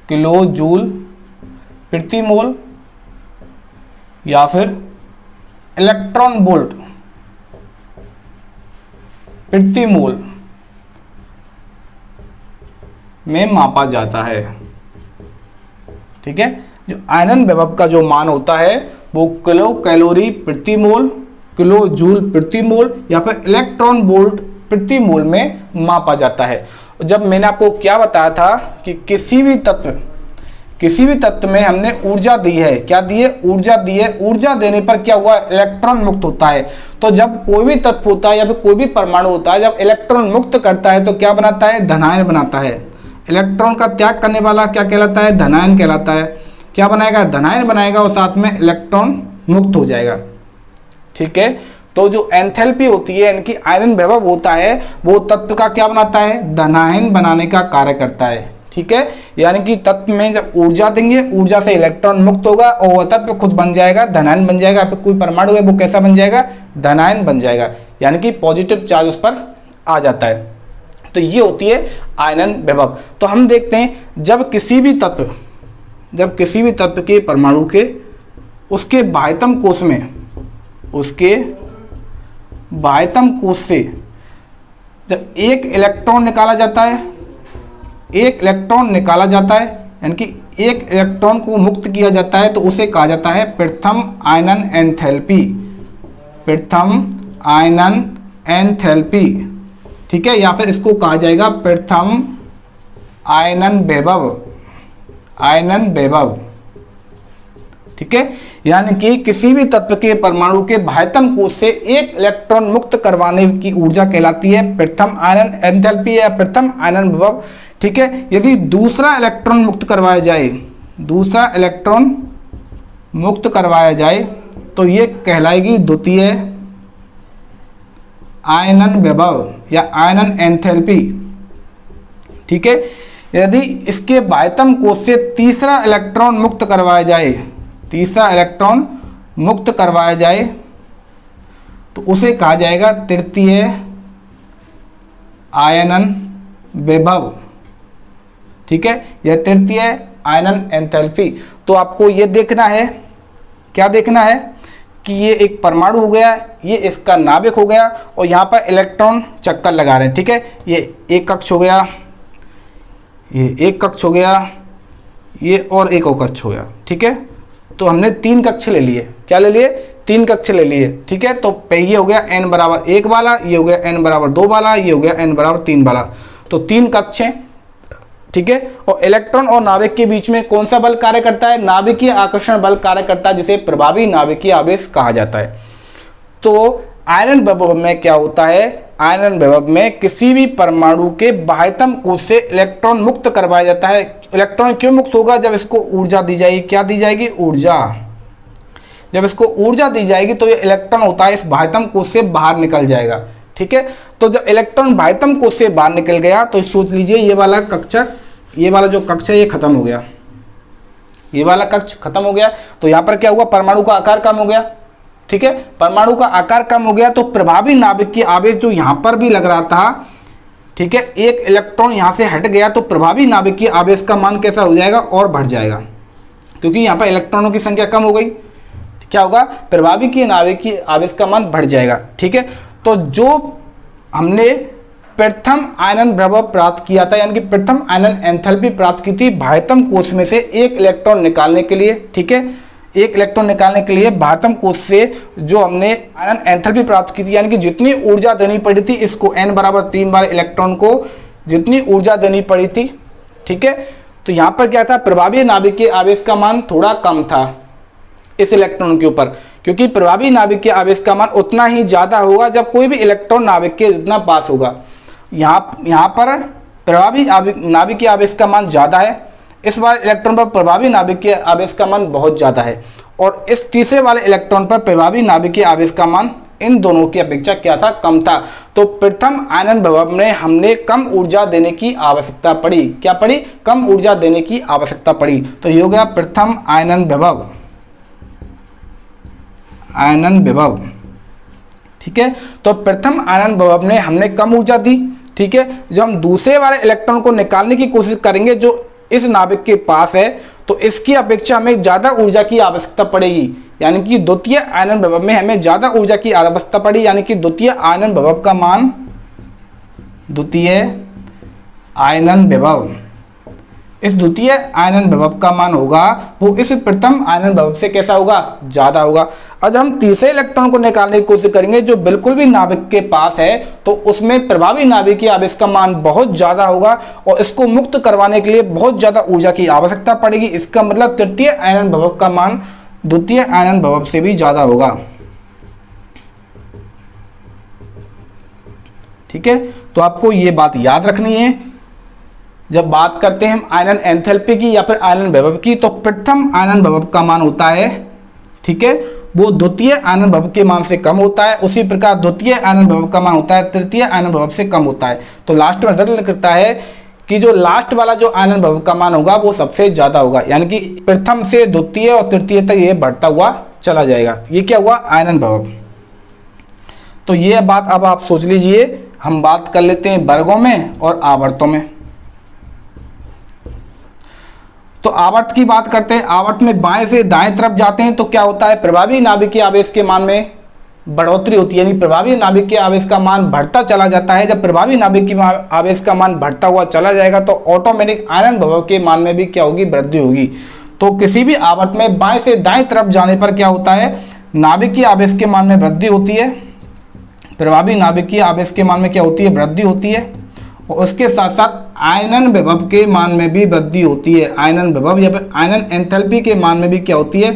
किलो जूल प्रति मोल या फिर इलेक्ट्रॉन वोल्ट प्रति मोल में मापा जाता है। ठीक है, जो आयनन विभव का जो मान होता है वो किलो कैलोरी प्रति मोल, किलो जूल प्रति मोल या फिर इलेक्ट्रॉन वोल्ट प्रति मोल में मापा जाता है। जब मैंने आपको क्या बताया था कि किसी भी तत्व में हमने ऊर्जा दी है, क्या दी है, ऊर्जा दी है, ऊर्जा देने पर क्या हुआ, इलेक्ट्रॉन मुक्त होता है। तो जब कोई भी तत्व होता है या फिर कोई भी परमाणु होता है, जब इलेक्ट्रॉन मुक्त करता है तो क्या बनाता है, धनायन बनाता है। इलेक्ट्रॉन का त्याग करने वाला क्या कहलाता है, धनायन कहलाता है। क्या बनाएगा, धनायन बनाएगा और साथ में इलेक्ट्रॉन मुक्त हो जाएगा। ठीक है, तो जो एंथैल्पी होती है, इनकी आयनन विभव होता है, वो तत्व का क्या बनाता है, धनायन बनाने का कार्य करता है। ठीक है, यानी कि तत्व में जब ऊर्जा देंगे, ऊर्जा से इलेक्ट्रॉन मुक्त होगा और वह तत्व खुद बन जाएगा, धनायन बन जाएगा। फिर कोई परमाणु है वो कैसा बन जाएगा, धनायन बन जाएगा, यानी कि पॉजिटिव चार्ज उस पर आ जाता है। तो ये होती है आयनन विभव। तो हम देखते हैं जब किसी भी तत्व के परमाणु के उसके बाह्यतम कोश में, उसके बाह्यतम कोश से जब एक इलेक्ट्रॉन निकाला जाता है, एक इलेक्ट्रॉन निकाला जाता है, यानी कि एक इलेक्ट्रॉन को मुक्त किया जाता है, तो उसे कहा जाता है प्रथम आयनन एंथैल्पी, प्रथम आयनन एंथैल्पी। ठीक है, या फिर इसको कहा जाएगा प्रथम आयनन विभव, आयनन विभव। ठीक है, यानी कि किसी भी तत्व के परमाणु के बाह्यतम कोश से एक इलेक्ट्रॉन मुक्त करवाने की ऊर्जा कहलाती है प्रथम आयनन एंथैल्पी या प्रथम आयनन विभव। ठीक है। यदि दूसरा इलेक्ट्रॉन मुक्त करवाया जाए, दूसरा इलेक्ट्रॉन मुक्त करवाया जाए तो ये कहलाएगी द्वितीय आयनन विभव या आयनन एंथैल्पी, ठीक है। यदि इसके बाह्यतम कोश से तीसरा इलेक्ट्रॉन मुक्त करवाया जाए, तीसरा इलेक्ट्रॉन मुक्त करवाया जाए तो उसे कहा जाएगा तृतीय आयनन विभव, ठीक है, यह तृतीय आयनन एंथैल्पी। तो आपको ये देखना है, क्या देखना है कि ये एक परमाणु हो गया, ये इसका नाभिक हो गया और यहाँ पर इलेक्ट्रॉन चक्कर लगा रहे हैं, ठीक है। ये एक कक्ष हो गया, ये एक कक्ष हो गया, ये और एक और कक्ष हो गया, ठीक है। तो हमने 3 कक्ष ले लिए, क्या ले लिए, 3 कक्ष ले लिए, ठीक है। तो ये हो गया n बराबर 1 वाला, ये हो गया n बराबर 2 वाला, ये हो गया n बराबर 3 वाला। तो 3 कक्ष हैं, ठीक है। और इलेक्ट्रॉन और नाभिक के बीच में कौन सा बल कार्य करता है, नाभिकीय आकर्षण बल कार्य करता है, जिसे प्रभावी नाभिकीय आवेश कहा जाता है। तो आयनन विभव में क्या होता है, आयनन विभव में किसी भी परमाणु के बाह्यतम कोश से इलेक्ट्रॉन मुक्त करवाया जाता है। इलेक्ट्रॉन क्यों मुक्त होगा, जब इसको ऊर्जा दी जाएगी, क्या दी जाएगी, ऊर्जा। जब इसको ऊर्जा दी जाएगी तो ये इलेक्ट्रॉन होता है इस बाह्यतम कोश से बाहर निकल जाएगा, ठीक है। तो जब इलेक्ट्रॉन बाह्यतम कोश से बाहर निकल गया तो सोच लीजिए ये वाला कक्षा, ये वाला जो कक्ष है ये खत्म हो गया, ये वाला कक्ष खत्म हो गया। तो यहाँ पर क्या हुआ, परमाणु का आकार कम हो गया, ठीक है। परमाणु का आकार कम हो गया तो प्रभावी नाभिक की आवेश जो यहाँ पर भी लग रहा था, ठीक है, एक इलेक्ट्रॉन यहाँ से हट गया तो प्रभावी नाभिक की आवेश का मान कैसा हो जाएगा, और बढ़ जाएगा, क्योंकि यहाँ पर इलेक्ट्रॉनों की संख्या कम हो गई। क्या होगा, प्रभावी की नाभिक की आवेश का मान बढ़ जाएगा, ठीक है। तो जो हमने प्रथम आयनन विभव प्राप्त किया था, यानी कि प्रथम आयनन एंथैल्पी प्राप्त की थी बाह्यतम कोश में से एक इलेक्ट्रॉन निकालने के लिए, ठीक है, एक इलेक्ट्रॉन निकालने के लिए बाह्यतम कोश से जो हमने आयनन एंथैल्पी प्राप्त की थी, यानी कि जितनी ऊर्जा देनी पड़ी थी इसको n बराबर 3 बार इलेक्ट्रॉन को जितनी ऊर्जा देनी पड़ी थी, ठीक है। तो यहाँ पर क्या था, प्रभावी नाभिक के आवेश का मान थोड़ा कम था इस इलेक्ट्रॉन के ऊपर, क्योंकि प्रभावी नाभिक के आवेश का मान उतना ही ज्यादा होगा जब कोई भी इलेक्ट्रॉन नाभिक के जितना पास होगा। यहाँ पर प्रभावी नाभिक के आवेश का मान ज्यादा है, इस बार इलेक्ट्रॉन पर प्रभावी नाभिक के आवेश का मान बहुत ज्यादा है, और इस तीसरे वाले इलेक्ट्रॉन पर प्रभावी नाभिक के आवेश का मान इन दोनों की अपेक्षा क्या था, कम था। तो प्रथम आयनन विभव में हमने कम ऊर्जा देने की आवश्यकता पड़ी, क्या पड़ी, कम ऊर्जा देने की आवश्यकता पड़ी। तो ये हो गया प्रथम आयनन विभव, आयनन विभव, ठीक है। तो प्रथम आयनन विभव में हमने कम ऊर्जा दी, ठीक है। जब हम दूसरे वाले इलेक्ट्रॉन को निकालने की कोशिश करेंगे जो इस नाभिक के पास है, तो इसकी अपेक्षा हमें ज्यादा ऊर्जा की आवश्यकता पड़ेगी, यानी कि द्वितीय आयनन विभव में हमें ज्यादा ऊर्जा की आवश्यकता पड़ी, यानी कि द्वितीय आयनन विभव का मान, द्वितीय आयनन विभव, इस द्वितीय आयनन विभव का मान होगा वो इस प्रथम आयनन विभव से कैसा होगा, ज्यादा होगा। अब हम तीसरे इलेक्ट्रॉन को निकालने की कोशिश करेंगे जो बिल्कुल भी नाभिक के पास है, तो उसमें प्रभावी नाभिक की आवेश का मान बहुत ज्यादा होगा और इसको मुक्त करवाने के लिए बहुत ज्यादा ऊर्जा की आवश्यकता पड़ेगी। इसका मतलब तृतीय आयनन विभव का मान द्वितीय आयनन विभव से भी ज्यादा होगा, ठीक है। तो आपको ये बात याद रखनी है जब बात करते हैं हम आयनन एंथैल्पी की या फिर आयनन विभव की, तो प्रथम आयनन विभव का मान होता है, ठीक है, वो द्वितीय आयनन विभव के मान से कम होता है। उसी प्रकार द्वितीय आयनन विभव का मान होता है तृतीय आयनन विभव से कम होता है। तो लास्ट में रिजल्ट करता है कि जो लास्ट वाला जो आयनन विभव का मान होगा वो सबसे ज्यादा होगा, यानी कि प्रथम से द्वितीय और तृतीय तक ये बढ़ता हुआ चला जाएगा। ये क्या हुआ, आयनन विभव। तो ये बात अब आप सोच लीजिए। हम बात कर लेते हैं वर्गों में और आवर्तों में। तो आवर्त की बात करते हैं। आवर्त में बाएं से दाएं तरफ जाते हैं तो क्या होता है, प्रभावी नाभिक के आवेश के मान में बढ़ोतरी होती है, यानी प्रभावी नाभिक के आवेश का मान बढ़ता चला जाता है। जब प्रभावी नाभिक की आवेश का मान बढ़ता हुआ चला जाएगा तो ऑटोमेटिक आयनन विभव के मान में भी क्या होगी, वृद्धि होगी। तो किसी भी आवर्त में बाएं से दाएं तरफ जाने पर क्या होता है, नाभिक की आवेश के मान में वृद्धि होती है, प्रभावी नाभिक की आवेश के मान में क्या होती है, वृद्धि होती है, और उसके साथ साथ आयनन विभव के मान में भी वृद्धि होती है। आयनन विभव या फिर आयनन एंथैल्पी के मान में भी क्या होती है,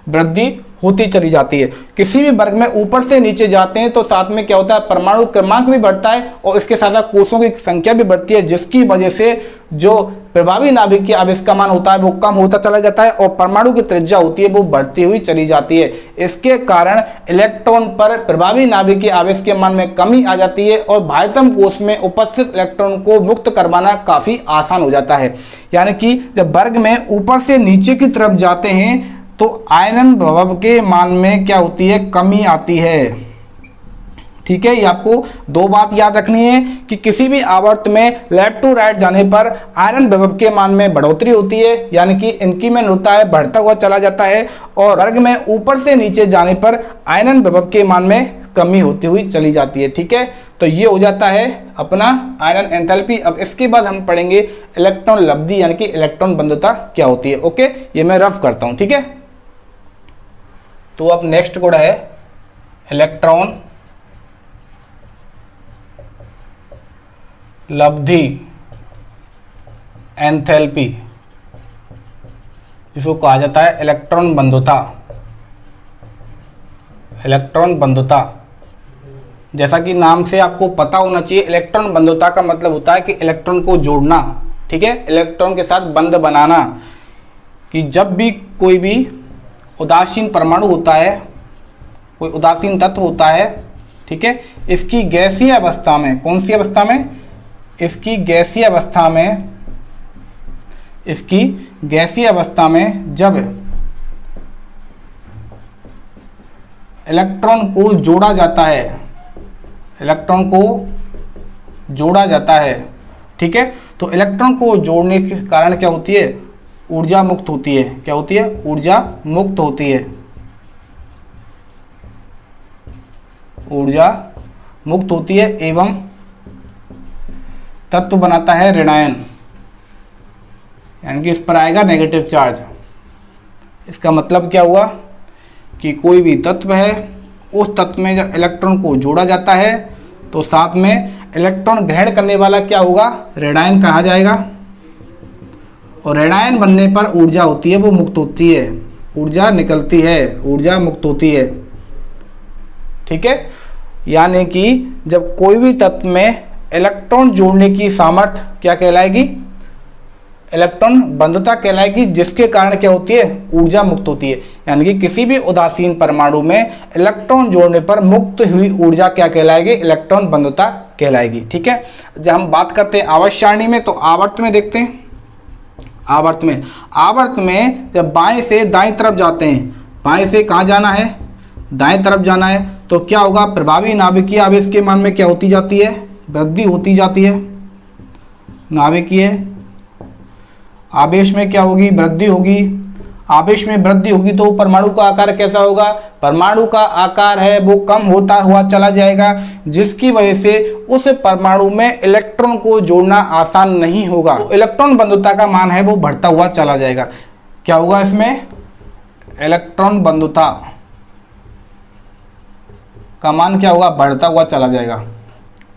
वृद्धि होती चली जाती है। किसी भी वर्ग में ऊपर से नीचे जाते हैं तो साथ में क्या होता है, परमाणु क्रमांक भी बढ़ता है और इसके साथ साथ कोषों की संख्या भी बढ़ती है, जिसकी वजह से जो प्रभावी नाभिक के आवेश का मान होता है वो कम होता चला जाता है और परमाणु की त्रिज्या होती है वो बढ़ती हुई चली जाती है। इसके कारण इलेक्ट्रॉन पर प्रभावी नाभिक के आवेश के मान में कमी आ जाती है और बाह्यतम कोश में उपस्थित इलेक्ट्रॉन को मुक्त करवाना काफी आसान हो जाता है। यानी कि जब वर्ग में ऊपर से नीचे की तरफ जाते हैं तो आयनन भव के मान में क्या होती है, कमी आती है। ठीक है, ये आपको दो बात याद रखनी है कि किसी भी आवर्त में लेफ्ट टू राइट जाने पर आयरन विभव के मान में बढ़ोतरी होती है, यानी कि इंक्रीमेंट होता है, बढ़ता हुआ चला जाता है, और वर्ग में ऊपर से नीचे जाने पर आयरन विभव के मान में कमी होती हुई चली जाती है। ठीक है, तो ये हो जाता है अपना आयरन एंथैल्पी। अब इसके बाद हम पढ़ेंगे इलेक्ट्रॉन लब्धि यानी कि इलेक्ट्रॉन बंधुता क्या होती है। ओके, ये मैं रफ करता हूं। ठीक है, तो अब नेक्स्ट कोड है इलेक्ट्रॉन लब्धि एंथैल्पी, जिसको कहा जाता है इलेक्ट्रॉन बंधुता। इलेक्ट्रॉन बंधुता, जैसा कि नाम से आपको पता होना चाहिए, इलेक्ट्रॉन बंधुता का मतलब होता है कि इलेक्ट्रॉन को जोड़ना। ठीक है, इलेक्ट्रॉन के साथ बंध बनाना, कि जब भी कोई भी उदासीन परमाणु होता है, कोई उदासीन तत्व होता है, ठीक है, इसकी गैसीय अवस्था में, कौन सी अवस्था में, इसकी गैसीय अवस्था में, इसकी गैसीय अवस्था में जब इलेक्ट्रॉन को जोड़ा जाता है, इलेक्ट्रॉन को जोड़ा जाता है, ठीक है, तो इलेक्ट्रॉन को जोड़ने के कारण क्या होती है, ऊर्जा मुक्त होती है। क्या होती है, ऊर्जा मुक्त होती है, ऊर्जा मुक्त होती है एवं तत्व बनाता है ऋणायन, यानी कि इस पर आएगा नेगेटिव चार्ज। इसका मतलब क्या हुआ कि कोई भी तत्व है, उस तत्व में जब इलेक्ट्रॉन को जोड़ा जाता है तो साथ में इलेक्ट्रॉन ग्रहण करने वाला क्या होगा, ऋणायन कहा जाएगा, और ऋणायन बनने पर ऊर्जा होती है वो मुक्त होती है, ऊर्जा निकलती है, ऊर्जा मुक्त होती है। ठीक है, यानी कि जब कोई भी तत्व में इलेक्ट्रॉन जोड़ने की सामर्थ्य क्या कहलाएगी, इलेक्ट्रॉन बंधुता कहलाएगी, जिसके कारण क्या होती है, ऊर्जा मुक्त होती है। यानी कि किसी भी उदासीन परमाणु में इलेक्ट्रॉन जोड़ने पर मुक्त हुई ऊर्जा क्या कहलाएगी, इलेक्ट्रॉन बंधुता कहलाएगी। ठीक है, जब हम बात करते हैं आवर्त सारणी में, तो आवर्त में देखते हैं, आवर्त में जब बाएं से दाएं तरफ जाते हैं, बाएं से कहाँ जाना है, दाएं तरफ जाना है, तो क्या होगा, प्रभावी नाभिकीय आवेश के मान में क्या होती जाती है, वृद्धि होती जाती है। नाभिकीय आवेश में क्या होगी, वृद्धि होगी। आवेश में वृद्धि होगी तो परमाणु का आकार कैसा होगा, परमाणु का आकार है वो कम होता हुआ चला जाएगा, जिसकी वजह से उस परमाणु में इलेक्ट्रॉन को जोड़ना आसान नहीं होगा। तो इलेक्ट्रॉन बंधुता का मान है वो बढ़ता हुआ चला जाएगा। क्या होगा इसमें, इलेक्ट्रॉन बंधुता का मान क्या होगा, बढ़ता हुआ चला जाएगा।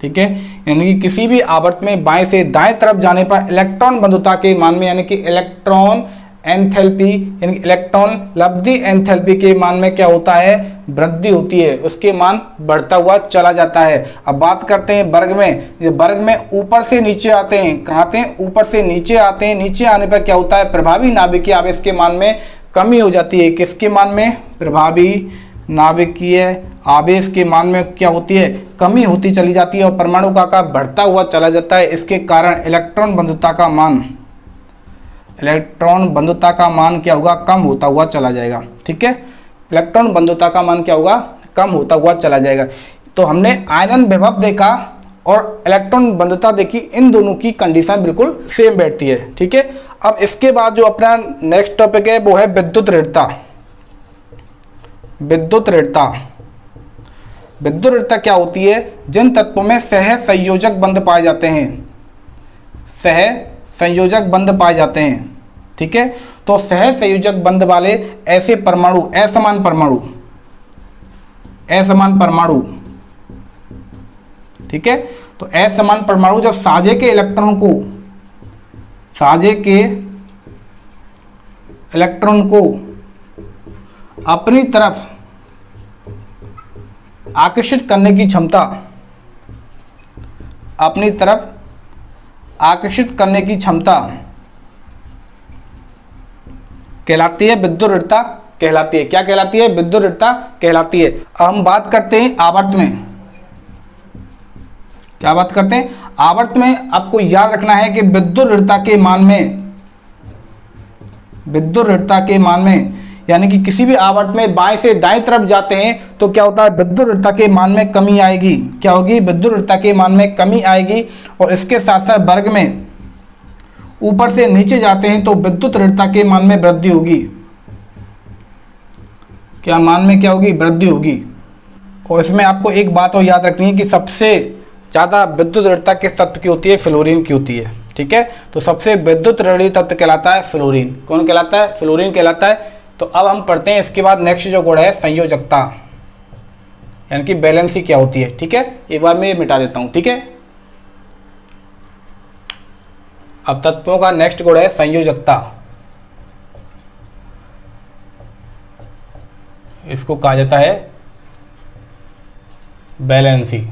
ठीक है, यानी कि किसी भी आवर्त में बाएं से दाएं तरफ जाने पर इलेक्ट्रॉन बंधुता के मान में, यानी कि इलेक्ट्रॉन एंथैल्पी यानी कि इलेक्ट्रॉन लब्धि एंथैल्पी के मान में क्या होता है, वृद्धि होती है, उसके मान बढ़ता हुआ चला जाता है। अब बात करते हैं वर्ग में। ये वर्ग में ऊपर से नीचे आते हैं, कहाँ आते हैं, ऊपर से नीचे आते हैं। नीचे आने पर क्या होता है, प्रभावी नाभिकीय आवेश के मान में कमी हो जाती है। किसके मान में, प्रभावी नाभिकीय आवेश के मान में क्या होती है, कमी होती चली जाती है और परमाणु का आकार बढ़ता हुआ चला जाता है। इसके कारण इलेक्ट्रॉन बंधुता का मान, इलेक्ट्रॉन बंधुता का मान क्या होगा, कम होता हुआ चला जाएगा। ठीक है, इलेक्ट्रॉन बंधुता का मान क्या होगा, कम होता हुआ चला जाएगा। तो हमने आयनन विभव देखा और इलेक्ट्रॉन बंधुता देखी, इन दोनों की कंडीशन बिल्कुल सेम बैठती है। ठीक है, अब इसके बाद जो अपना नेक्स्ट टॉपिक है वो है विद्युत ऋणता। विद्युत ऋणता, विद्युत ऋणता क्या होती है, जिन तत्वों में सह संयोजक बंध पाए जाते हैं, सह संयोजक बंध पाए जाते हैं। ठीक है, तो सह संयोजक बंध वाले ऐसे परमाणु, असमान परमाणु, असमान परमाणु, ठीक है, तो असमान परमाणु जब साझे के इलेक्ट्रॉन को, साझे के इलेक्ट्रॉन को अपनी तरफ आकर्षित करने की क्षमता, अपनी तरफ आकर्षित करने की क्षमता कहलाती है विद्युत ऋणता कहलाती है। क्या कहलाती है? विद्युत ऋणता कहलाती है। अब हम बात करते हैं आवर्त में। क्या बात करते हैं? आवर्त में आपको याद रखना है कि विद्युत ऋणता के मान में, विद्युत ऋणता के मान में, यानी कि किसी भी आवर्त में बाएं से दाएं तरफ जाते हैं तो क्या होता है? विद्युत ऋणता के मान में कमी आएगी। क्या होगी? विद्युत ऋणता के मान में कमी आएगी। और इसके साथ साथ वर्ग में ऊपर से नीचे जाते हैं तो विद्युत ऋणता के मान में वृद्धि होगी। क्या मान में क्या होगी? वृद्धि होगी। और इसमें आपको एक बात और याद रखनी है कि सबसे ज़्यादा विद्युत ऋणता किस तत्व की होती है? फ्लोरीन की होती है। ठीक है, तो सबसे विद्युत ऋणी तत्व कहलाता है फ्लोरीन। कौन कहलाता है? फ्लोरीन कहलाता है। तो अब हम पढ़ते हैं इसके बाद नेक्स्ट जो गुण है संयोजकता, यानी कि बैलेंसी क्या होती है। ठीक है, एक बार मैं ये मिटा देता हूं। ठीक है, अब तत्वों का नेक्स्ट गुण है संयोजकता। इसको कहा जाता है बैलेंसी।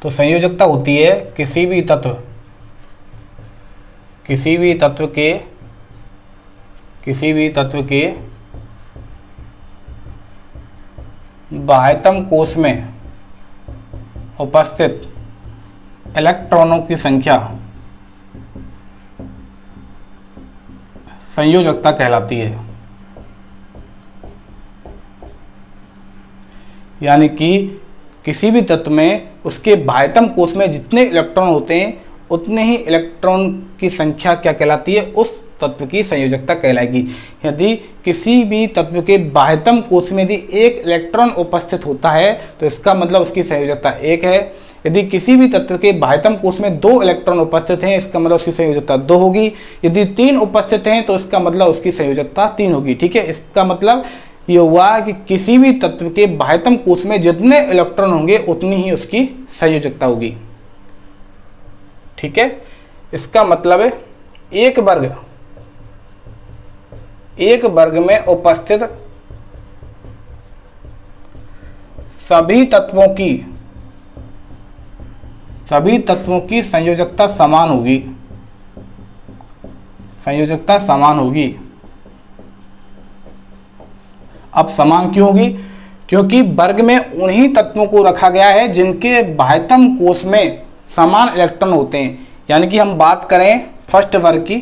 तो संयोजकता होती है किसी भी तत्व के बाह्यतम कोश में उपस्थित इलेक्ट्रॉनों की संख्या संयोजकता कहलाती है। यानी कि किसी भी तत्व में उसके बाह्यतम कोश में जितने इलेक्ट्रॉन होते हैं उतने ही इलेक्ट्रॉन की संख्या क्या कहलाती है? उस तत्व की संयोजकता कहलाएगी। यदि किसी भी तत्व के बाह्यतम कोश में यदि एक इलेक्ट्रॉन उपस्थित होता है तो इसका मतलब उसकी संयोजकता 1 है। यदि किसी भी तत्व के बाह्यतम कोश में 2 इलेक्ट्रॉन उपस्थित हैं, इसका मतलब उसकी संयोजकता 2 होगी। यदि 3 उपस्थित हैं तो इसका मतलब उसकी संयोजकता 3 होगी। ठीक है, इसका मतलब ये हुआ कि किसी भी तत्व के बाह्यतम कोश में जितने इलेक्ट्रॉन होंगे उतनी ही उसकी संयोजकता होगी। ठीक है, इसका मतलब है एक वर्ग में उपस्थित सभी तत्वों की संयोजकता समान होगी। संयोजकता समान होगी। अब समान क्यों होगी? क्योंकि वर्ग में उन्हीं तत्वों को रखा गया है जिनके बाह्यतम कोश में समान इलेक्ट्रॉन होते हैं। यानी कि हम बात करें फर्स्ट वर्ग की,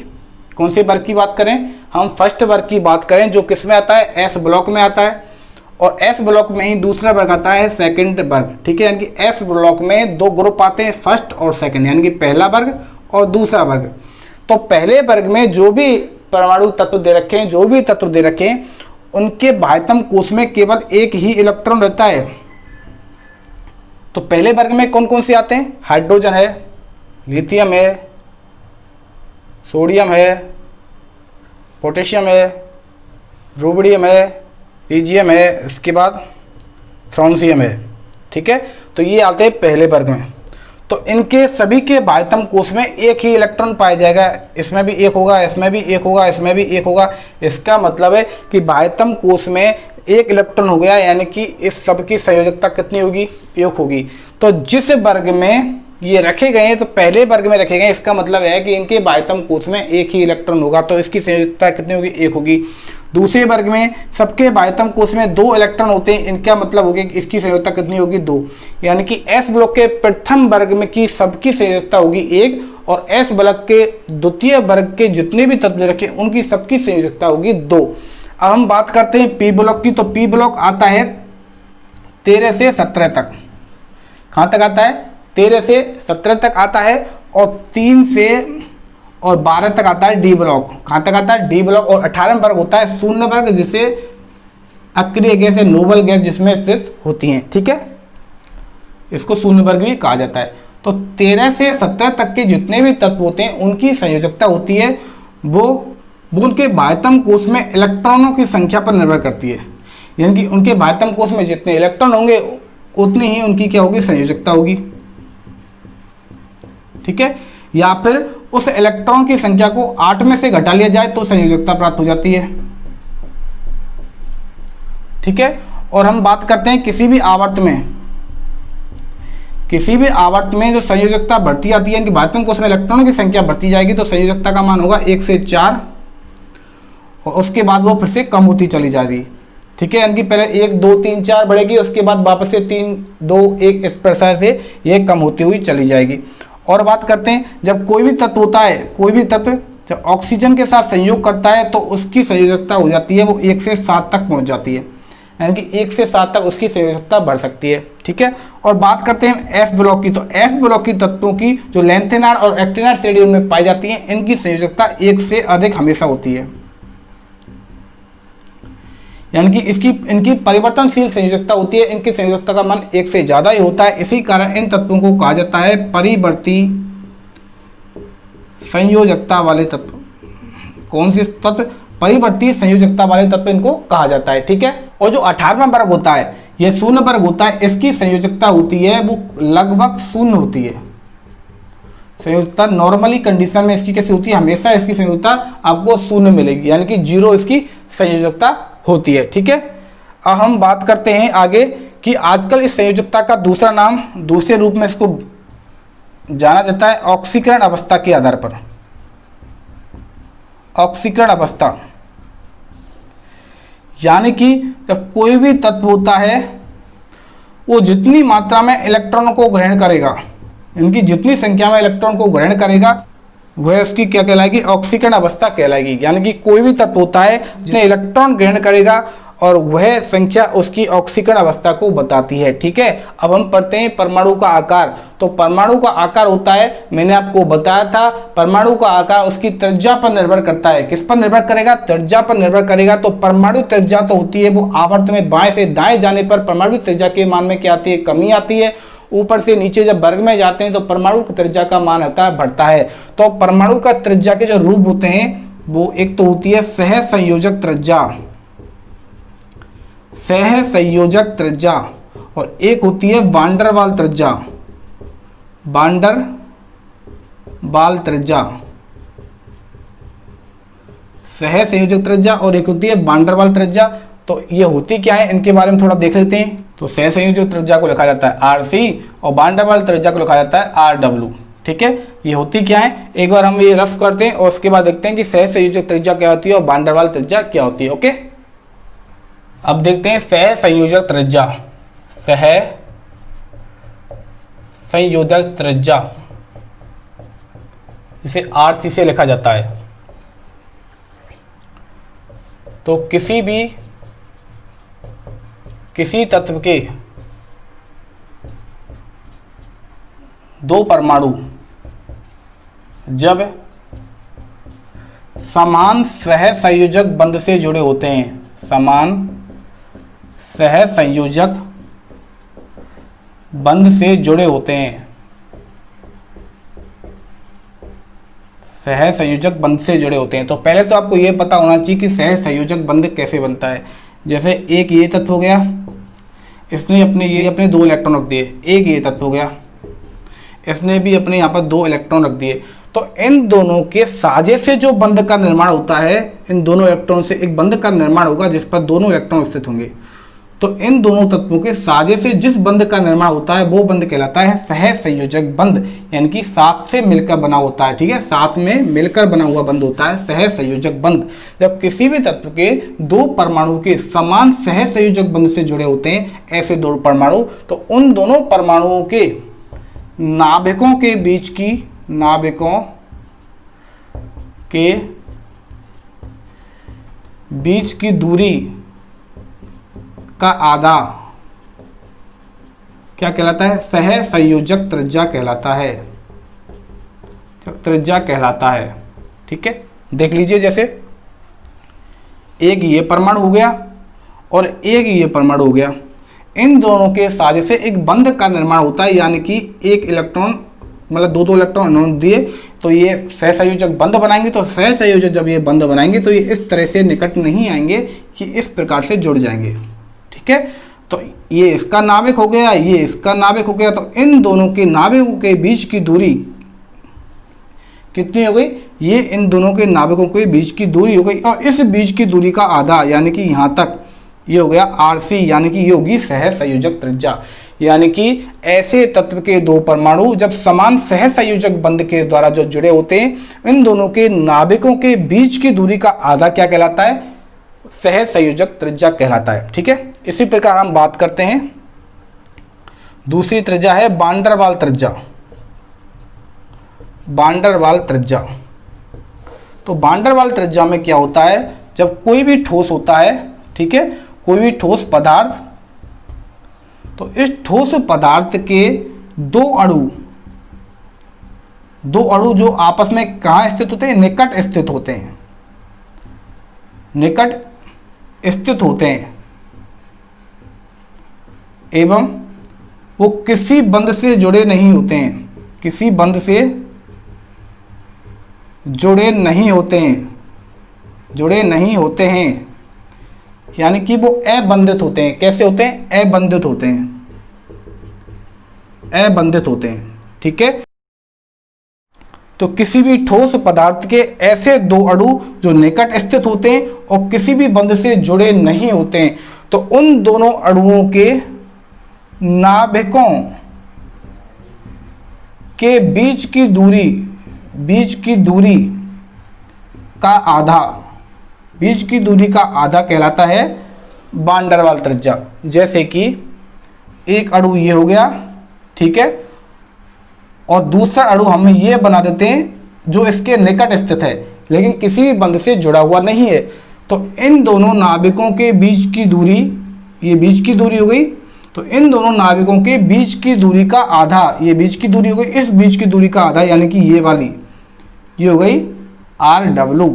कौन से वर्ग की बात करें? हम फर्स्ट वर्ग की बात करें जो किस में आता है? एस ब्लॉक में आता है। और एस ब्लॉक में ही दूसरा वर्ग आता है सेकंड वर्ग। ठीक है, यानी कि एस ब्लॉक में 2 ग्रुप आते हैं, फर्स्ट और सेकंड, यानी कि पहला वर्ग और दूसरा वर्ग। तो पहले वर्ग में जो भी परमाणु तत्व दे रखे हैं, जो भी तत्व दे रखे हैं, उनके बाह्यतम कोश में केवल एक ही इलेक्ट्रॉन रहता है। तो पहले वर्ग में कौन कौन से आते हैं? हाइड्रोजन है, लिथियम है, सोडियम है, पोटेशियम है, रूबिडियम है, लीजियम है, इसके बाद फ्रांसियम है। ठीक है, तो ये आते हैं पहले वर्ग में। तो इनके सभी के बाह्यतम कोश में एक ही इलेक्ट्रॉन पाया जाएगा। इसमें भी एक होगा, इसमें भी एक होगा, इसमें भी एक होगा। इसका मतलब है कि बाह्यतम कोश में एक इलेक्ट्रॉन हो गया, यानी कि इस सब की संयोजकता कितनी होगी? 1 होगी। तो जिस वर्ग में ये रखे गए हैं, तो पहले वर्ग में रखे गए, इसका मतलब है कि इनके बाह्यतम कोश में एक ही इलेक्ट्रॉन होगा, तो इसकी संयोजकता कितनी होगी? 1 होगी। दूसरे वर्ग में सबके बाह्यतम कोश में 2 इलेक्ट्रॉन होते हैं, इनका मतलब हो गया कि इसकी संयोजकता कितनी होगी? 2। यानी कि एस ब्लॉक के प्रथम वर्ग में की सबकी संयोजकता होगी 1, और एस ब्लॉक के द्वितीय वर्ग के जितने भी तत्व रखे उनकी सबकी संयोजकता होगी 2। अब हम बात करते हैं पी ब्लॉक की। तो पी ब्लॉक आता है 13 से 17 तक। कहाँ तक आता है? 13 से 17 तक आता है। और 3 से और 12 तक आता है डी ब्लॉक। कहाँ तक आता है? D block. और 18 वर्ग होता है शून्य वर्ग, जिसे अक्रिय गैस या नोबल गैस जिसमें स्थित होती हैं। ठीक है, इसको शून्य वर्ग भी कहा जाता है। तो 13 से 17 तक के जितने भी तत्व होते हैं उनकी संयोजकता होती है वो उनके बाह्यतम कोश में इलेक्ट्रॉनों की संख्या पर निर्भर करती है। यानी कि उनके बाह्यतम कोश में जितने इलेक्ट्रॉन होंगे उतनी ही उनकी क्या होगी? संयोजकता होगी। ठीक है, या फिर उस इलेक्ट्रॉन की संख्या को 8 में से घटा लिया जाए तो संयोजकता प्राप्त हो जाती है। ठीक है। और हम बात करते हैं किसी भी आवर्त में जो संयोजकता बढ़ती आती है, इनकी बातों को उसमें इलेक्ट्रॉनों की संख्या बढ़ती जाएगी तो संयोजकता का मान होगा 1 से 4 और उसके बाद वो फिर से कम होती चली जाएगी, ठीक है। इनकी पहले 1 2 3 4 बढ़ेगी, उसके बाद वापस से 3 2 1 इस प्रकार से ये कम होती हुई चली जाएगी। और बात करते हैं जब कोई भी तत्व होता है, कोई भी तत्व जब ऑक्सीजन के साथ संयोग करता है तो उसकी संयोजकता हो जाती है वो 1 से 7 तक पहुंच जाती है, यानी कि 1 से 7 तक उसकी संयोजकता बढ़ सकती है, ठीक है। और बात करते हैं एफ ब्लॉक की, तो एफ ब्लॉक की तत्वों की जो लेंथेनार और एक्टिनार श्रेणी में पाई जाती है, इनकी संयोजकता 1 से अधिक हमेशा होती है, यानी कि इनकी परिवर्तनशील संयोजकता होती है, इनकी संयोजकता का मान 1 से ज़्यादा ही होता है। इसी कारण इन तत्वों को कहा जाता है परिवर्ती संयोजकता वाले तत्व। कौन से तत्व? परिवर्ती संयोजकता वाले तत्व इनको कहा जाता है, ठीक है। और जो 18वां वर्ग होता है, यह शून्य वर्ग होता है, इसकी संयोजकता होती है वो लगभग शून्य होती है। संयोजकता नॉर्मली कंडीशन में इसकी कैसी होती है? हमेशा इसकी संयोजकता आपको शून्य मिलेगी, यानी कि 0 इसकी संयोजकता होती है, ठीक है। अब हम बात करते हैं आगे कि आजकल इस संयोजकता का दूसरा नाम, दूसरे रूप में इसको जाना जाता है ऑक्सीकरण अवस्था के आधार पर। ऑक्सीकरण अवस्था यानी कि जब कोई भी तत्व होता है वो जितनी मात्रा में इलेक्ट्रॉनों को ग्रहण करेगा, इनकी जितनी संख्या में इलेक्ट्रॉन को ग्रहण करेगा वह उसकी क्या कहलाएगी? ऑक्सीकरण अवस्था कहलाएगी। यानी कि कोई भी तत्व होता है जिसने इलेक्ट्रॉन ग्रहण करेगा और वह संख्या उसकी ऑक्सीकरण अवस्था को बताती है, ठीक है। अब हम पढ़ते हैं परमाणु का आकार। तो परमाणु का आकार होता है, मैंने आपको बताया था, परमाणु का आकार उसकी त्रिज्या पर निर्भर करता है। किस पर निर्भर करेगा? त्रिज्या पर निर्भर करेगा। तो परमाणु त्रिज्या तो होती है वो आवर्त में बाएं से दाएं जाने पर परमाणु त्रिज्या के मान में क्या आती है? कमी आती है। ऊपर से नीचे जब वर्ग में जाते हैं तो परमाणु की त्रिज्या का मान होता है बढ़ता है। तो परमाणु का त्रिज्या के जो रूप होते हैं वो एक तो होती है सहसंयोजक त्रिज्या, सहसंयोजक त्रिज्या, और एक होती है वांडर वाल त्रिज्या, वांडर वाल त्रिज्या, सहसंयोजक त्रिज्या, और एक होती है वांडर वाल त्रिज्या। तो ये होती क्या है इनके बारे में थोड़ा देख लेते हैं। तो सहसंयोजक त्रिज्या को लिखा जाता है RC और वांडर वाल त्रिज्या को लिखा जाता है RW, ठीक है। ये होती क्या है एक बार हम ये रफ करते हैं और उसके बाद देखते हैं कि सहसंयोजक त्रिज्या क्या होती है और वांडर वाल त्रिज्या क्या होती है, ओके। अब देखते हैं सहसंयोजक त्रिज्या। सहसंयोजक त्रिज्या जिसे RC से लिखा जाता है। तो किसी तत्व के दो परमाणु जब समान सहसंयोजक बंध से जुड़े होते हैं, समान सहसंयोजक बंध से जुड़े होते हैं, सहसंयोजक बंध से जुड़े होते हैं। तो पहले तो आपको यह पता होना चाहिए कि सहसंयोजक बंध कैसे बनता है। जैसे एक ये तत्व हो गया, इसने अपने 2 इलेक्ट्रॉन रख दिए, एक ये तत्व हो गया, इसने भी अपने यहाँ पर 2 इलेक्ट्रॉन रख दिए। तो इन दोनों के साझे से जो बंध का निर्माण होता है, इन दोनों इलेक्ट्रॉन से एक बंध का निर्माण होगा जिस पर दोनों इलेक्ट्रॉन स्थित होंगे। तो इन दोनों तत्वों के साझे से जिस बंध का निर्माण होता है वो बंध कहलाता है सहसंयोजक बंध, यानी कि साथ से मिलकर बना होता है, ठीक है। साथ में मिलकर बना हुआ बंध होता है सहसंयोजक बंध। जब किसी भी तत्व के 2 परमाणु के समान सहसंयोजक बंध से जुड़े होते हैं, ऐसे 2 परमाणु, तो उन दोनों परमाणुओं के नाभिकों के बीच की दूरी का आधा क्या कहलाता है? सहसंयोजक त्रिज्या कहलाता है, त्रिज्या कहलाता है, ठीक है। देख लीजिए, जैसे एक ये परमाणु हो गया और एक ये परमाणु हो गया, इन दोनों के साझे से एक बंध का निर्माण होता है, यानी कि एक इलेक्ट्रॉन मतलब 2 इलेक्ट्रॉन इन्होंने दिए तो ये सहसंयोजक बंध बनाएंगे। तो सहसंयोजक जब ये बंध बनाएंगे तो ये इस तरह से निकट नहीं आएंगे कि इस प्रकार से जुड़ जाएंगे, ठीक है। तो ये इसका नाभिक हो गया, ये इसका नाभिक हो गया, तो इन दोनों के नाभिकों के बीच की दूरी कितनी हो गई? ये इन दोनों के नाभिकों के बीच की दूरी हो गई, और इस बीच की दूरी का आधा, यानी कि यहाँ तक ये हो गया RC, यानी कि ये होगी सहसंयोजक त्रिज्या। यानी कि ऐसे तत्व के दो परमाणु जब समान सहसंयोजक बंध के द्वारा जो जुड़े होते हैं, इन दोनों के नाभिकों के बीच की दूरी का आधा क्या कहलाता है? सहसंयोजक त्रिज्या कहलाता है। ठीक है, इसी प्रकार हम बात करते हैं दूसरी त्रिज्या है वान डेर वाल त्रिज्या। वान डेर वाल त्रिज्या, तो वान डेर वाल त्रिज्या में क्या होता है, जब कोई भी ठोस होता है, ठीक है, कोई भी ठोस पदार्थ, तो इस ठोस पदार्थ के दो अणु जो आपस में कहाँ स्थित होते हैं? निकट स्थित होते हैं, निकट स्थित होते हैं, एवं वो किसी बंध से जुड़े नहीं होते हैं, किसी बंध से जुड़े नहीं होते हैं, जुड़े नहीं होते हैं, यानी कि वो अबंधित होते हैं। कैसे होते हैं? अबंधित होते हैं, अबंधित होते हैं। ठीक है, तो किसी भी ठोस पदार्थ के ऐसे दो अणु जो निकट स्थित होते हैं और किसी भी बंध से जुड़े नहीं होते हैं, तो उन दोनों अणुओं के नाभिकों के बीच की दूरी का आधा, बीच की दूरी का आधा कहलाता है वान डेर वाल त्रिज्या। जैसे कि एक अणु ये हो गया, ठीक है, और दूसरा अणु हम ये बना देते हैं जो इसके निकट स्थित है लेकिन किसी भी बंध से जुड़ा हुआ नहीं है, तो इन दोनों नाभिकों के बीच की दूरी, ये बीच की दूरी हो गई, तो इन दोनों नाभिकों के बीच की दूरी का आधा, ये बीच की दूरी हो गई, इस बीच की दूरी का आधा यानी कि ये वाली, ये हो गई RW,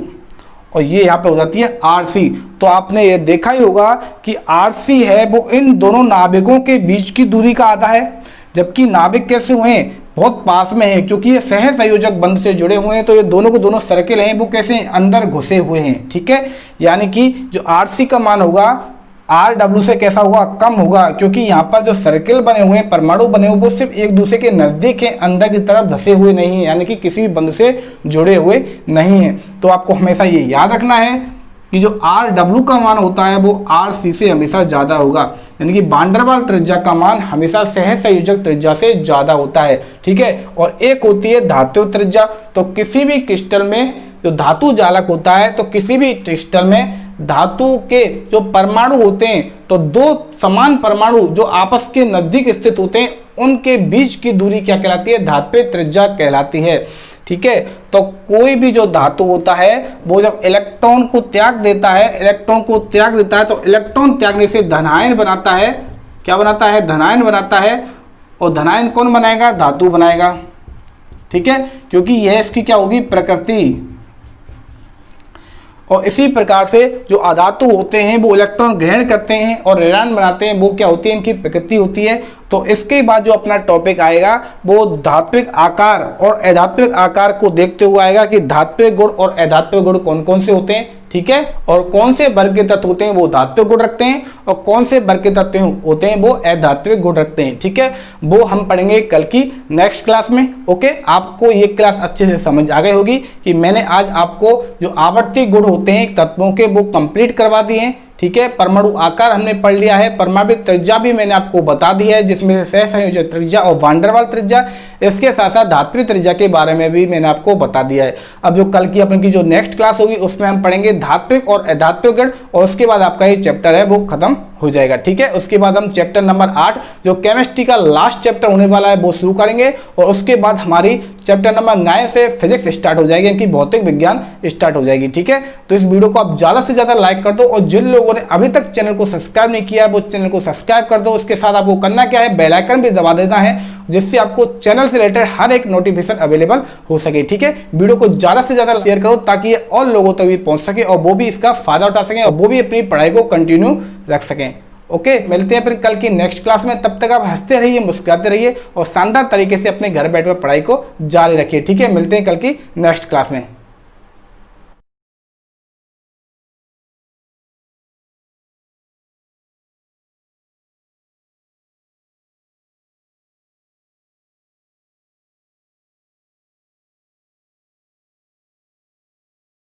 और ये यहाँ पे हो जाती है RC। तो आपने ये देखा ही होगा कि RC है वो इन दोनों नाभिकों के बीच की दूरी का आधा है, जबकि नाभिक कैसे हुए हैं? बहुत पास में है, क्योंकि ये सहसंयोजक बंध से जुड़े हुए हैं, तो ये दोनों के दोनों सर्किल हैं वो कैसे अंदर घुसे हुए हैं। ठीक है, यानी कि जो RC का मान होगा RW से कैसा होगा? कम होगा, क्योंकि यहाँ पर जो सर्किल बने हुए हैं, परमाणु बने हुए, वो सिर्फ एक दूसरे के नजदीक है, अंदर की तरफ धसे हुए नहीं है, यानी कि किसी भी बंध से जुड़े हुए नहीं है। तो आपको हमेशा ये याद रखना है कि जो RW का मान होता है वो RC से हमेशा ज़्यादा होगा, यानी कि वान डेर वाल त्रिज्या का मान हमेशा सहसंयोजक त्रिज्या से ज़्यादा होता है। ठीक है, और एक होती है धातु त्रिज्या। तो किसी भी क्रिस्टल में जो धातु जालक होता है, तो किसी भी क्रिस्टल में धातु के जो परमाणु होते हैं, तो दो समान परमाणु जो आपस के नजदीक स्थित होते हैं, उनके बीच की दूरी क्या कहलाती है? धात्विक त्रिज्या कहलाती है। ठीक है, तो कोई भी जो धातु होता है वो जब इलेक्ट्रॉन को त्याग देता है, तो इलेक्ट्रॉन त्यागने से धनायन बनाता है। क्या बनाता है? धनायन बनाता है, और धनायन कौन बनाएगा? धातु बनाएगा। ठीक है, क्योंकि यह इसकी क्या होगी? प्रकृति। और इसी प्रकार से जो अधातु होते हैं वो इलेक्ट्रॉन ग्रहण करते हैं और ऋणायन बनाते हैं, वो क्या होती है? इनकी प्रकृति होती है। तो इसके बाद जो अपना टॉपिक आएगा वो धात्विक आकार और अधात्विक आकार को देखते हुए आएगा कि धात्विक गुण और अधात्विक गुण कौन कौन से होते हैं। ठीक है, और कौन से वर्ग के तत्व होते हैं वो धात्विक गुण रखते हैं, और कौन से वर्ग के तत्व होते हैं वो अधात्विक गुण रखते हैं। ठीक है, वो हम पढ़ेंगे कल की नेक्स्ट क्लास में। ओके, आपको ये क्लास अच्छे से समझ आ गई होगी कि मैंने आज आपको जो आवर्ती गुण होते हैं तत्वों के वो कंप्लीट करवा दिए हैं। ठीक है, परमाणु आकार हमने पढ़ लिया है, परमाणु त्रिज्या भी मैंने आपको बता दी है, जिसमें सहसंयोजक त्रिज्या और वान डेर वाल त्रिज्या, इसके साथ साथ धात्विक त्रिज्या के बारे में भी मैंने आपको बता दिया है। अब जो कल की अपन की जो नेक्स्ट क्लास होगी उसमें हम पढ़ेंगे धात्विक और अधात्विक गुण, और उसके बाद आपका ये चैप्टर है वो खत्म हो जाएगा। ठीक है, उसके बाद हम चैप्टर नंबर 8 जो केमिस्ट्री का लास्ट चैप्टर होने वाला है वो शुरू करेंगे, और उसके बाद हमारी चैप्टर नंबर 9 से फिजिक्स स्टार्ट हो जाएगी, यानी भौतिक विज्ञान स्टार्ट हो जाएगी। ठीक है, तो इस वीडियो को आप ज़्यादा से ज़्यादा लाइक कर दो, और जिन लोगों ने अभी तक चैनल को सब्सक्राइब नहीं किया वो चैनल को सब्सक्राइब कर दो। उसके साथ आपको करना क्या है? बेल आइकन भी दबा देना है, जिससे आपको चैनल से रिलेटेड हर एक नोटिफिकेशन अवेलेबल हो सके। ठीक है, वीडियो को ज़्यादा से ज़्यादा शेयर करो ताकि ये और लोगों तक भी पहुंच सके और वो भी इसका फायदा उठा सकें और वो भी अपनी पढ़ाई को कंटिन्यू रख सकें। ओके, मिलते हैं फिर कल की नेक्स्ट क्लास में। तब तक आप हंसते रहिए, मुस्कुराते रहिए और शानदार तरीके से अपने घर बैठकर पढ़ाई को जारी रखिए। ठीक है, मिलते हैं कल की नेक्स्ट क्लास में।